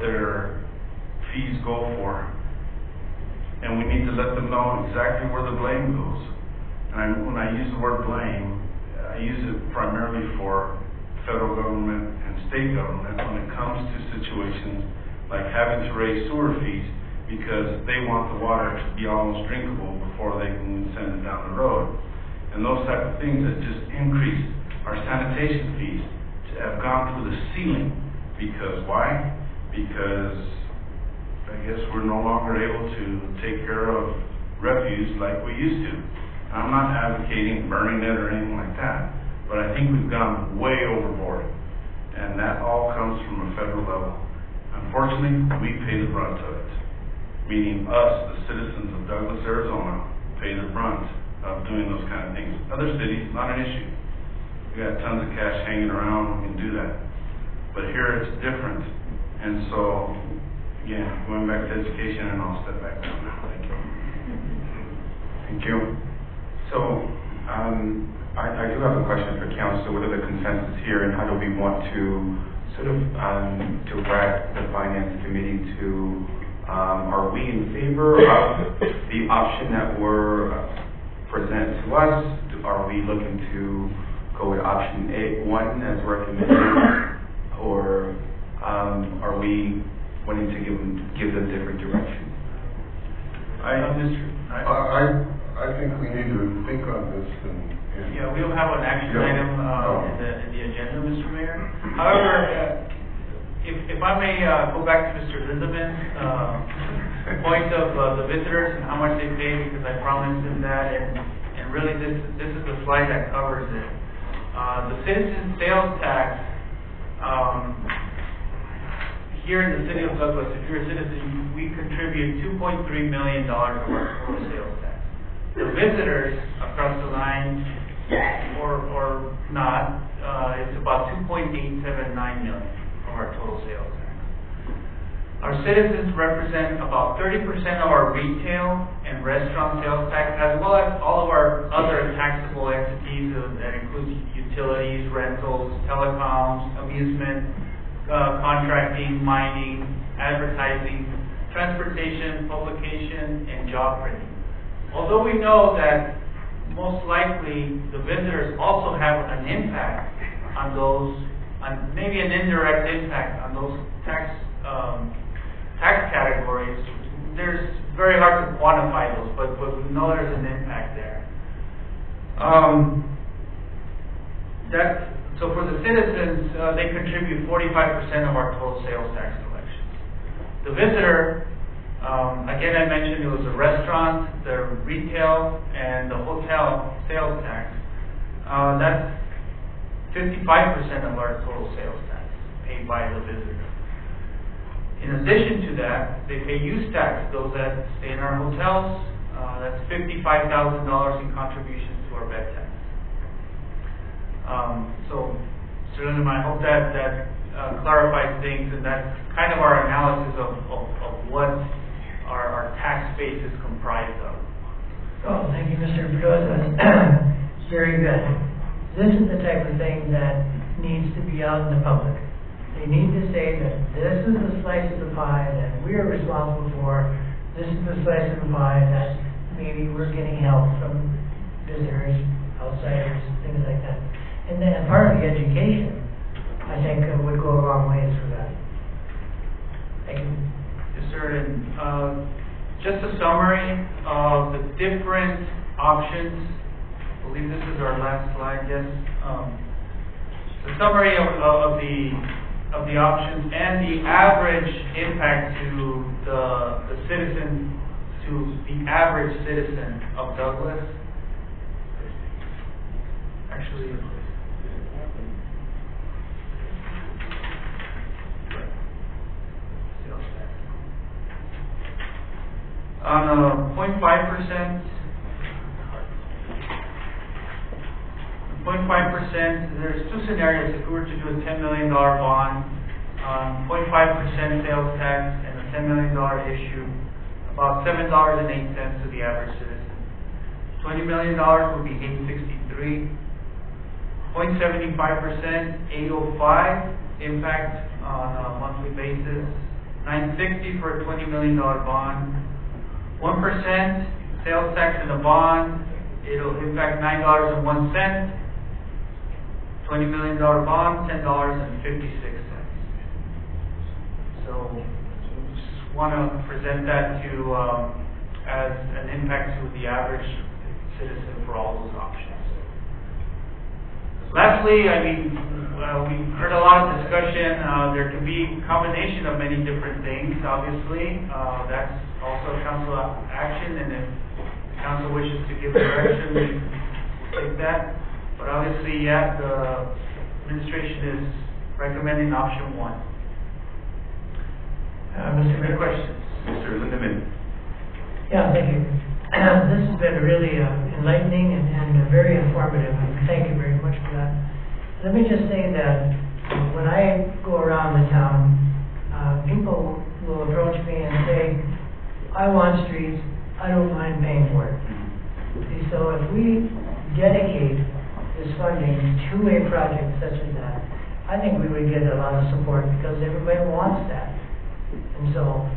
their fees go for. And we need to let them know exactly where the blame goes. And when I use the word blame, I use it primarily for federal government and state government when it comes to situations like having to raise sewer fees because they want the water to be almost drinkable before they can send it down the road. And those type of things that just increase our sanitation fees to have gone through the ceiling. Because why? Because I guess we're no longer able to take care of refuse like we used to. I'm not advocating burning it or anything like that, but I think we've gone way overboard. And that all comes from a federal level. Unfortunately, we pay the brunt of it. Meaning us, the citizens of Douglas, Arizona, pay the brunt of doing those kind of things. Other cities, not an issue. We got tons of cash hanging around, we can do that. But here it's different. And so, again, going back to education, and I'll step back down now. Thank you. Thank you. So, I do have a question for council. What are the consensus here, and how do we want to sort of direct the finance committee to, are we in favor of the option that were presented to us? Are we looking to go with option A1 as recommended, or are we wanting to give them different direction? I think we need to think on this and yeah, we don't have an action item in the agenda, Mr. Mayor. However, if I may go back to Mr. Lindeman's point of the visitors and how much they pay, because I promised him that, and really this is the slide that covers it. The citizen sales tax here in the city of Douglas, if you're a citizen, we contribute $2.3 million of our total sales tax. The visitors across the line, or not, it's about $2.879 million of our total sales tax. Our citizens represent about 30% of our retail and restaurant sales tax, as well as all of our other taxable entities that include utilities, rentals, telecoms, amusement, contracting, mining, advertising, transportation, publication, and job printing. Although we know that most likely the visitors also have an impact on those, maybe an indirect impact on those tax categories, there's very hard to quantify those, but we know there's an impact there. So for the citizens, they contribute 45% of our total sales tax collections. The visitor, again, I mentioned it was the restaurant, the retail, and the hotel sales tax. That's 55% of our total sales tax paid by the visitor. In addition to that, they pay use tax, those that stay in our hotels. That's $55,000 in contributions to our bed tax. So, Mr. Lindemann, I hope that clarifies things, and that's kind of our analysis of what our tax base is comprised of. Oh, thank you, Mr. President. Very good. This is the type of thing that needs to be out in the public. They need to say that this is the slice of the pie that we are responsible for. This is the slice of the pie that maybe we're getting help from visitors, outsiders, things like that. And then part of the education, I think, would go a long ways for that. Thank you. Jordan. Just a summary of the different options. I believe this is our last slide, yes. The summary of the options and the average impact to the citizen, to the average citizen of Douglas. Actually, on a 0.5%, there's two scenarios. If we were to do a $10 million bond, 0.5% sales tax and a $10 million issue, about $7.08 to the average citizen. $20 million would be $8.63. 0.75%, $8.05 impact on a monthly basis. $9.60 for a $20 million bond. 1% sales tax in the bond, it'll impact $9.01. $20 million bond, $10.56. So, just want to present that to as an impact to the average citizen for all those options. Lastly, I mean, we've heard a lot of discussion. There can be a combination of many different things, obviously. That's also council action, and if the council wishes to give direction, we take that. But obviously, yeah, the administration is recommending option 1. Mr. questions? Mr. Lindemann. Yeah, thank you. This has been really enlightening and very informative. Thank you very much for that. Let me just say that when I go around the town, people will approach me and say, I want streets, I don't mind paying for it. See, so if we dedicate this funding to a project such as that, I think we would get a lot of support because everybody wants that. And so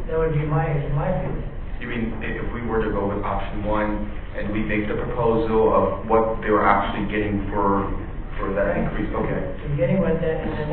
that would be my feeling. You mean if we were to go with option 1 and we make the proposal of what they were actually getting for that increase? Okay. So getting what that and then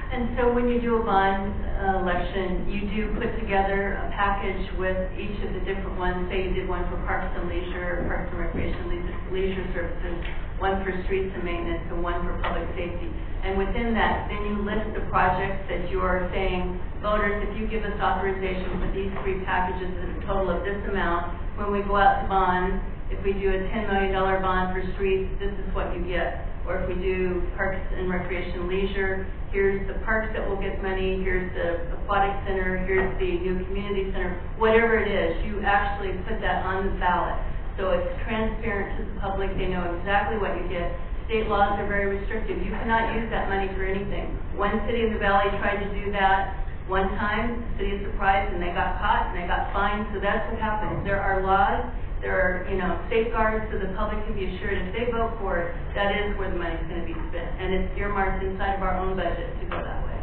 And so when you do a bond election, you do put together a package with each of the different ones. Say you did one for Parks and Leisure, Parks and Recreation, Leisure Services, one for Streets and Maintenance, and one for Public Safety. And within that, then you list the projects that you're saying, voters, if you give us authorization for these 3 packages at a total of this amount, when we go out to bond, if we do a $10 million bond for streets, this is what you get. Or if we do Parks and Recreation Leisure, here's the parks that will get money, here's the aquatic center, here's the new community center, whatever it is, you actually put that on the ballot. So it's transparent to the public, they know exactly what you get. State laws are very restrictive. You cannot use that money for anything. One city in the valley tried to do that one time, the city of Surprise, and they got caught and they got fined. So that's what happens. There are laws, there are, safeguards so the public can be assured if they vote for it, that is where the money's going to be spent. And it's earmarked inside of our own budget to go that way.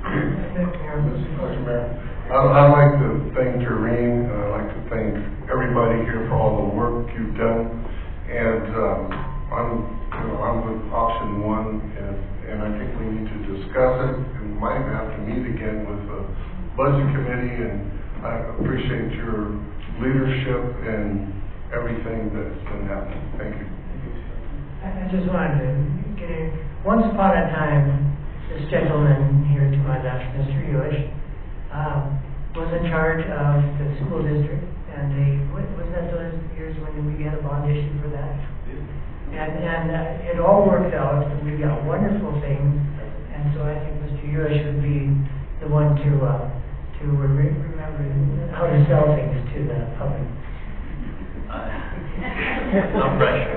Mr. Mayor, I'd like to thank Jareen. I'd like to thank everybody here for all the work you've done. And I'm with option 1, and I think we need to discuss it. And we might have to meet again with the budget committee. And I appreciate your leadership and everything that's been happening. Thank you. I just wanted to get in. Once upon a time, this gentleman here to my left, Mr. Hewish, was in charge of the school district, and wasn't that those years when we had a bond issue for that? And it all worked out, and we got wonderful things, and so I think Mr. Hewish would be the one to remember how to sell things to the public. No pressure.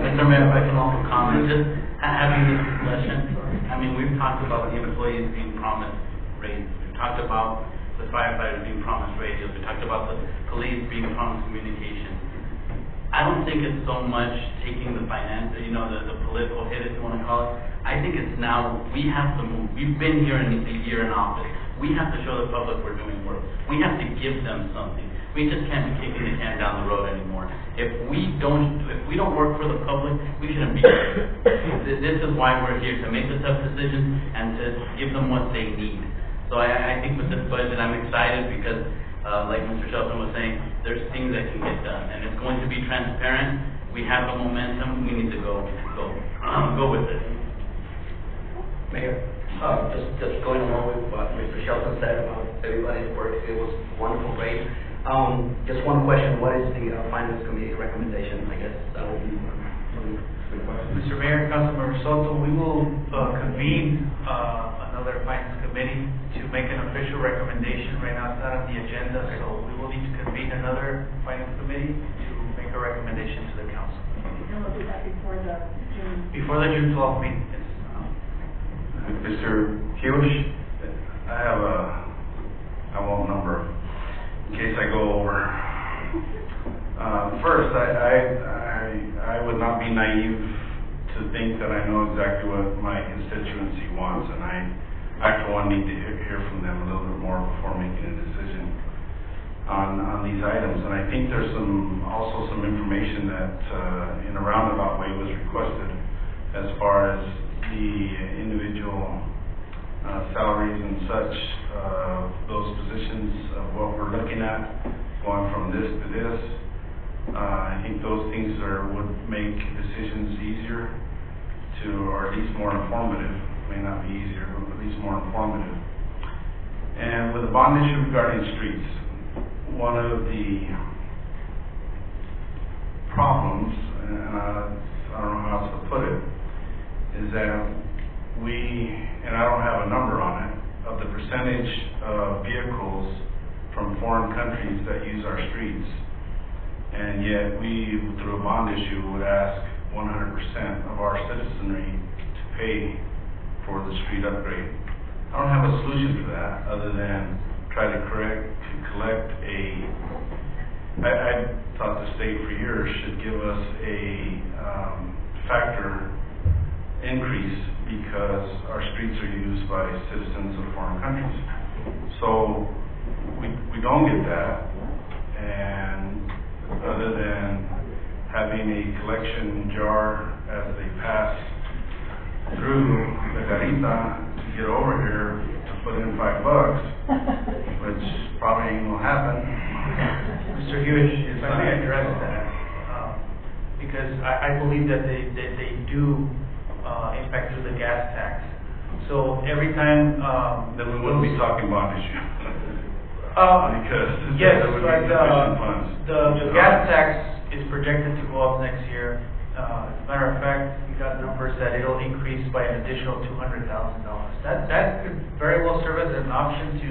Mr. Mayor, if I can also comment, just having this discussion, I mean, we've talked about the employees being promised raises. We've talked about the firefighters being promised radios. We talked about the police being promised communication. I don't think it's so much taking the finance, the political hit, if you want to call it. I think it's now we have to move. We've been here a year in office. We have to show the public we're doing work. We have to give them something. We just can't be kicking the can down the road anymore. If we don't work for the public, we shouldn't be here. This is why we're here, to make the tough decisions and to give them what they need. So I think with this budget, I'm excited because, like Mr. Shelton was saying, there's things that can get done, and it's going to be transparent. We have the momentum. We need to go with it. Mayor, just going along with what Mr. Shelton said about everybody's work, it was wonderful, great. Just one question, what is the Finance Committee recommendation? I guess that would be one good question. Mr. Mayor, Councilmember Soto, we will convene another Finance Committee to make an official recommendation. Right now, it's not on the agenda, so we will need to convene another Finance Committee to make a recommendation to the council. And we'll do that before the June. Before the June 12th meeting, yes. Mr. Hewish, I won't number in case I go over. First, I would not be naive to think that I know exactly what my constituency wants, and I for one need to hear from them a little bit more before making a decision on these items. And I think there's also some information that in a roundabout way was requested as far as the individual salaries and such, those positions of what we're looking at, going from this to this. I think those things would make decisions easier or at least more informative. May not be easier, but at least more informative. And with the bond issue regarding streets, one of the problems, and I don't know how else to put it, is that and I don't have a number on it, of the percentage of vehicles from foreign countries that use our streets. And yet we, through a bond issue, would ask 100% of our citizenry to pay for the street upgrade. I don't have a solution for that other than try to collect I thought the state for years should give us a factor increase because our streets are used by citizens of foreign countries. So we don't get that, and other than having a collection jar as they pass through the garita to get over here to put in $5, which probably ain't gonna happen. Mr. Hewish, if I may address that, because I believe that they do impact through the gas tax. So every time then we wouldn't be talking bond issue. Because yes, there would be but sufficient funds. the gas tax is projected to go up next year. As a matter of fact, we got numbers that it'll increase by an additional $200,000. That could very well serve as an option to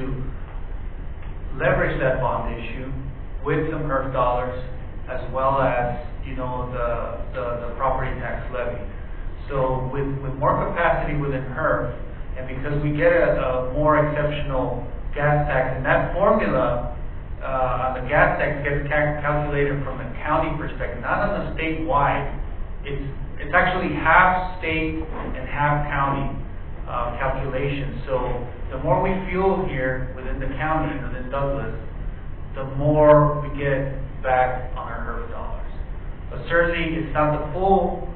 leverage that bond issue with some HERF dollars, as well as the property tax levy. So with more capacity within HERF, and because we get a more exceptional gas tax, and that formula on the gas tax gets calculated from a county perspective, not on the statewide. It's actually half state and half county calculation. So the more we fuel here within the county, within Douglas, the more we get back on our HERF dollars. But certainly it's not the full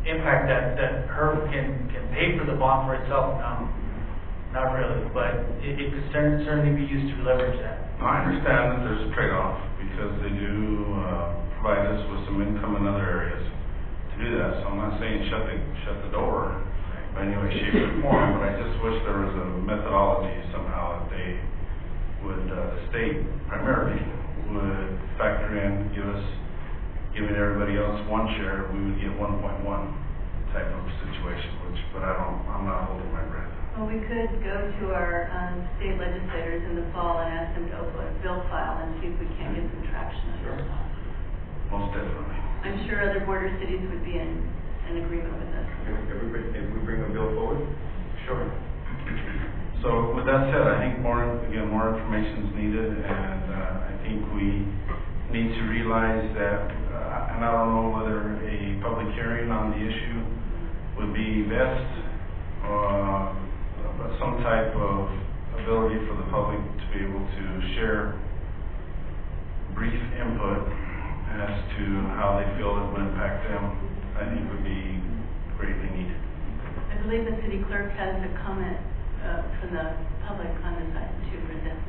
impact that HERF can pay for the bond for itself. No, not really, but it could certainly be used to leverage that. I understand that there's a trade-off because they do provide us with some income in other areas to do that. So I'm not saying shut the door by any way, shape, or form, but I just wish there was a methodology somehow that they would, the state primarily, would factor in, giving everybody else one share, we would get 1.1 type of situation, but I'm not holding my breath. Well, we could go to our state legislators in the fall and ask them to open a bill file and see if we can't get some traction on this. Most definitely. I'm sure other border cities would be in agreement with us. If we bring a bill forward? Sure. So with that said, I think more information is needed, and I think we need to realize that, and I don't know whether a public hearing on the issue would be best, but some type of ability for the public to be able to share brief input as to how they feel it would impact them, I think would be greatly needed. I believe the city clerk has a comment for for the public on this item to present.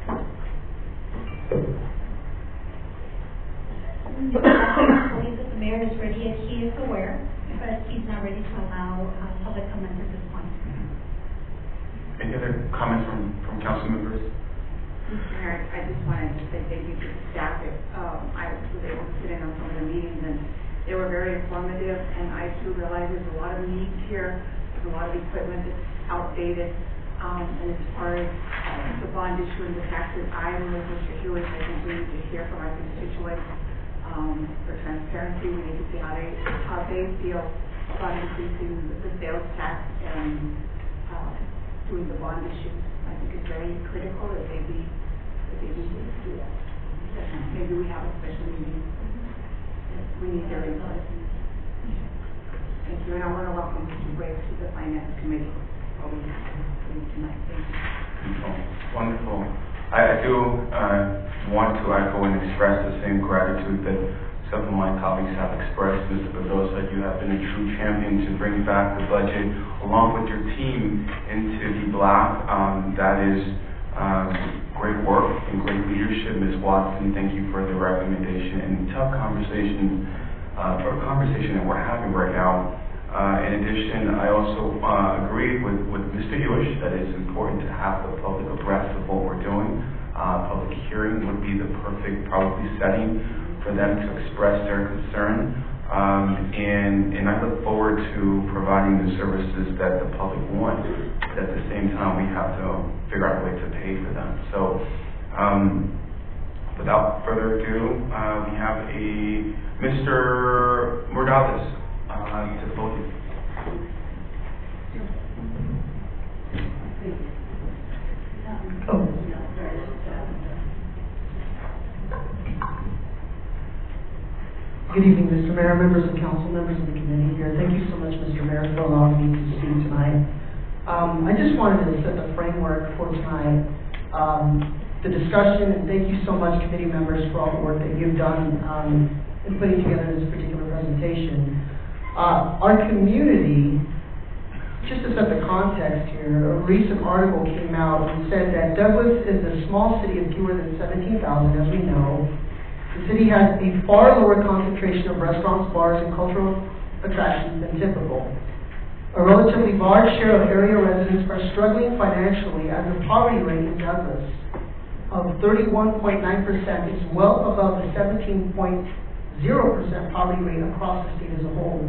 I believe that the mayor is ready and he is aware, but he's not ready to allow public comment at this point. Any other comments from council members? Mr. Mayor, I just wanted to say thank you to the staff. I was able to sit in on some of the meetings, and they were very informative, and I too realize there's a lot of needs here. There's a lot of equipment that's outdated, and as far as the bond issue and the taxes, I am with Mr. Hewitt. I think we need to hear from our constituents for transparency. We need to see how they feel about increasing the sales tax and doing the bond issue. I think it's very critical that they be able to do that. Maybe we have a special meeting. We need their input. Thank you, and I want to welcome Mr. Briggs to the Finance Committee. Tonight. Thank you. Oh, wonderful. I do want to echo and express the same gratitude that some of my colleagues have expressed. Mr. Bedosa, you have been a true champion to bring back the budget along with your team into the black. That is great work and great leadership. Ms. Watson, thank you for the recommendation and tough conversation that we're having right now. In addition, I also agree with Mr. Hewish that it's important to have the public abreast of what we're doing. Public hearing would be the perfect probably setting for them to express their concern. And I look forward to providing the services that the public want. At the same time, we have to figure out a way to pay for them. So without further ado, we have a Mr. Morales to the podium. Good evening, Mr. Mayor, members of council, members of the committee here. Thank you so much, Mr. Mayor, for allowing me to speak tonight. I just wanted to set the framework for tonight, the discussion, and thank you so much, committee members, for all the work that you've done in putting together this particular presentation. Our community, just to set the context here, a recent article came out and said that Douglas is a small city of fewer than 17,000, as we know. The city has a far lower concentration of restaurants, bars, and cultural attractions than typical. A relatively large share of area residents are struggling financially, as the poverty rate in Douglas of 31.9% is well above the 17.0% poverty rate across the state as a whole.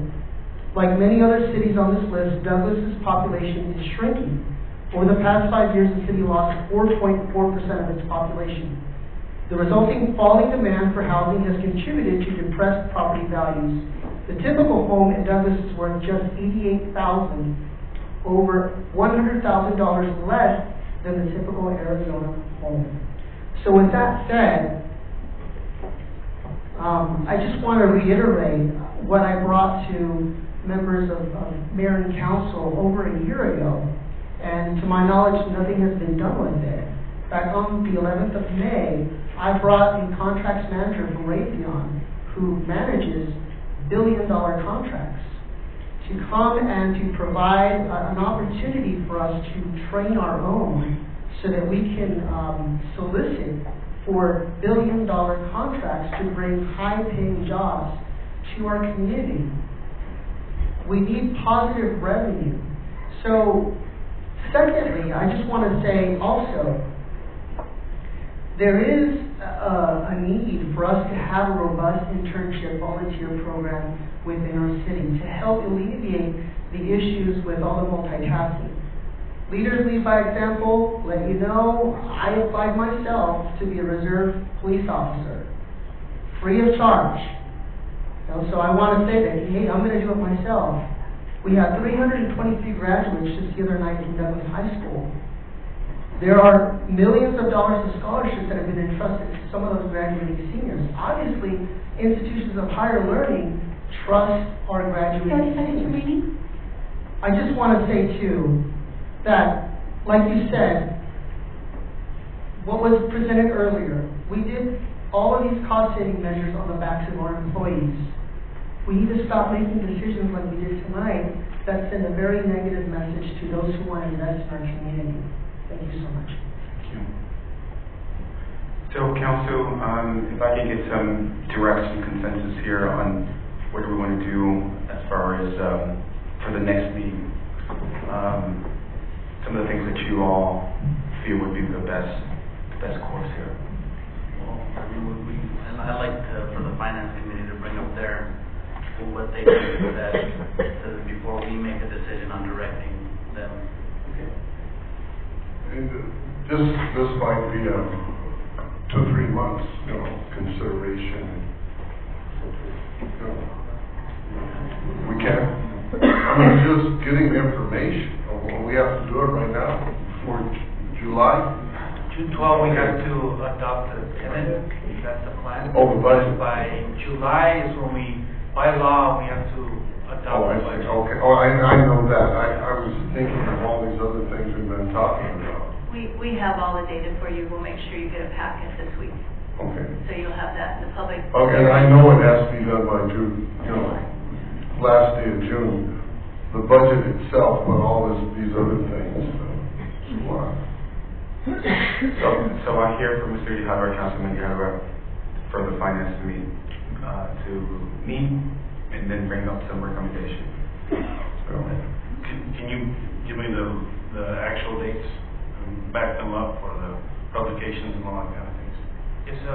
Like many other cities on this list, Douglas's population is shrinking. Over the past 5 years, the city lost 4.4% of its population. The resulting falling demand for housing has contributed to depressed property values. The typical home in Douglas is worth just $88,000, over $100,000 less than the typical Arizona home. So with that said, I just want to reiterate what I brought to members of mayor and council over a year ago, and to my knowledge, nothing has been done with it. Back on the 11th of May, I brought a contracts manager from Raytheon, who manages billion-dollar contracts, to come and to provide an opportunity for us to train our own so that we can solicit for billion-dollar contracts to bring high-paying jobs to our community. We need positive revenue. So, secondly, I just want to say also, there is a need for us to have a robust internship volunteer program within our city to help alleviate the issues with all the multitasking. Leaders lead by example. Let you know, I applied myself to be a reserve police officer, free of charge. So I want to say that, hey, I'm going to do it myself. We had 323 graduates just the other night from Douglas High School. There are millions of dollars of scholarships that have been entrusted to some of those graduating seniors. Obviously, institutions of higher learning trust our graduating seniors. I just want to say, too, that, like you said, what was presented earlier, we did all of these cost-saving measures on the backs of our employees. We need to stop making decisions like we did tonight that send a very negative message to those who want to invest in our community. Thank you. So, Council, if I can get some direction, consensus here on what do we want to do as far as for the next meeting. Some of the things that you all feel would be the best course here. Well, and I'd like for the finance committee to bring up what they think of that before we make a decision on directing them. Okay. And this might be a 2-3 months, consideration. We can't. Just getting the information. We have to do it right now for July. June 12, we have to adopt the tenant. That's the plan. Oh, the budget. By July is when by law, we have to adopt the budget. Okay. Oh, I know that. I was thinking of all these other things we've been talking about. We have all the data for you. We'll make sure you get a packet this week. Okay. So you'll have that in the public. Okay, and I know it has to be done by June, last day of June. The budget itself, but all these other things. So I hear from Mr. Yahara, Councilman Yahara, for the finance committee to meet and then bring up some recommendations. Can you give me the actual dates and back them up for the publications and all that kind of things? It's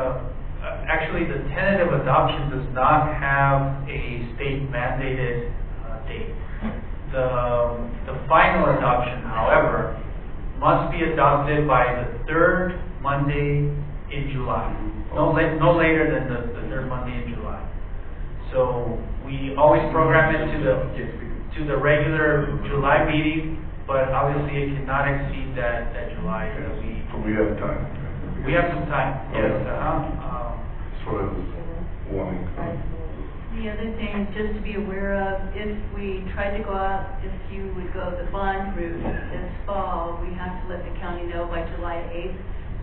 actually the tentative adoption does not have a state mandated date. The final adoption, however, must be adopted by the third Monday in July. No later than the third Monday in July. So we always program it to the regular July meeting, but obviously it cannot exceed that July. So we have time. We have some time. Yes. That's what I was wanting. The other thing, just to be aware of, if we tried to go out, if you would go the bond route this fall, we have to let the county know by July 8th.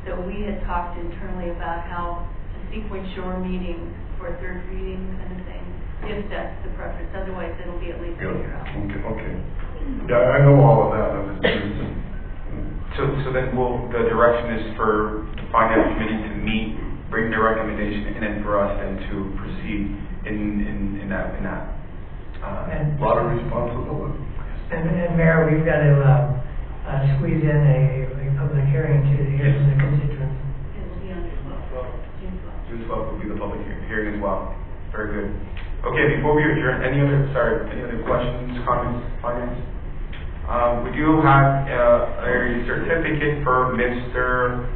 So we had talked internally about how to sequence your meeting for a third reading kind of thing, if that's the preference. Otherwise, it'll be at least a year out. Okay. Yeah, I know all of that. So then the direction is for the finance committee to meet, bring their recommendation, and then for us then to proceed in that. A lot of responsibility. And Mayor, we've got to squeeze in a public hearing to hear from the constituents. It will be on June 12th. June 12th will be the public hearing as well. Very good. Okay, before we adjourn, any other questions, comments, finance? We do have a certificate for Mr.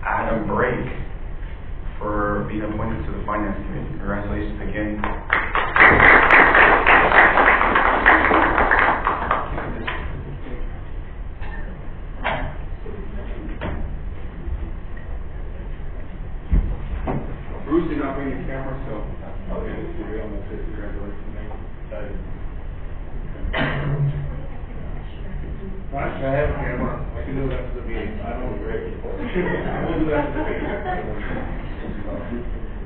Adam Brake for being appointed to the Finance Committee. Congratulations again. Bruce did not bring the camera, so I'll get it to you on the 5th. Congratulations, mate. Actually, I have a camera. I can do that for the meeting. I know it's great. We'll do that for the meeting.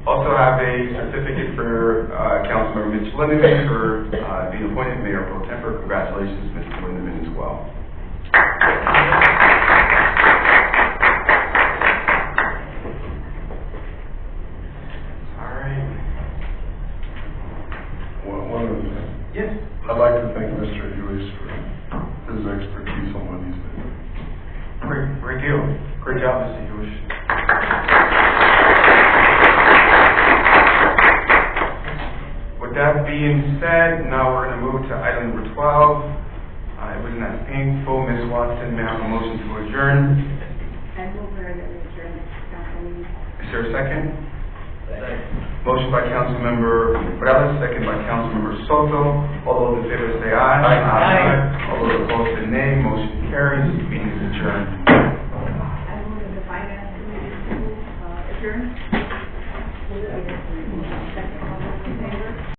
Also have a certificate for Councilmember Mitch Lindeman for being appointed Mayor Pro Tempore. Congratulations, Mr. Lindeman, as well. All right. One of them. Yes. I'd like to thank Mr. Lewis for his expertise on what he's been doing. Great deal. Great job, Mr. Hewish. With that being said, now we're going to move to item number 12. It wasn't as painful. Ms. Watson, may I have a motion to adjourn? And we'll adjourn this council meeting. Is there a second? Motion by Councilmember Morales, second by Councilmember Soto. All those in favor say aye. Aye. All those opposed say nay. Motion carries. Meeting is adjourned. I move that the finance committee adjourn.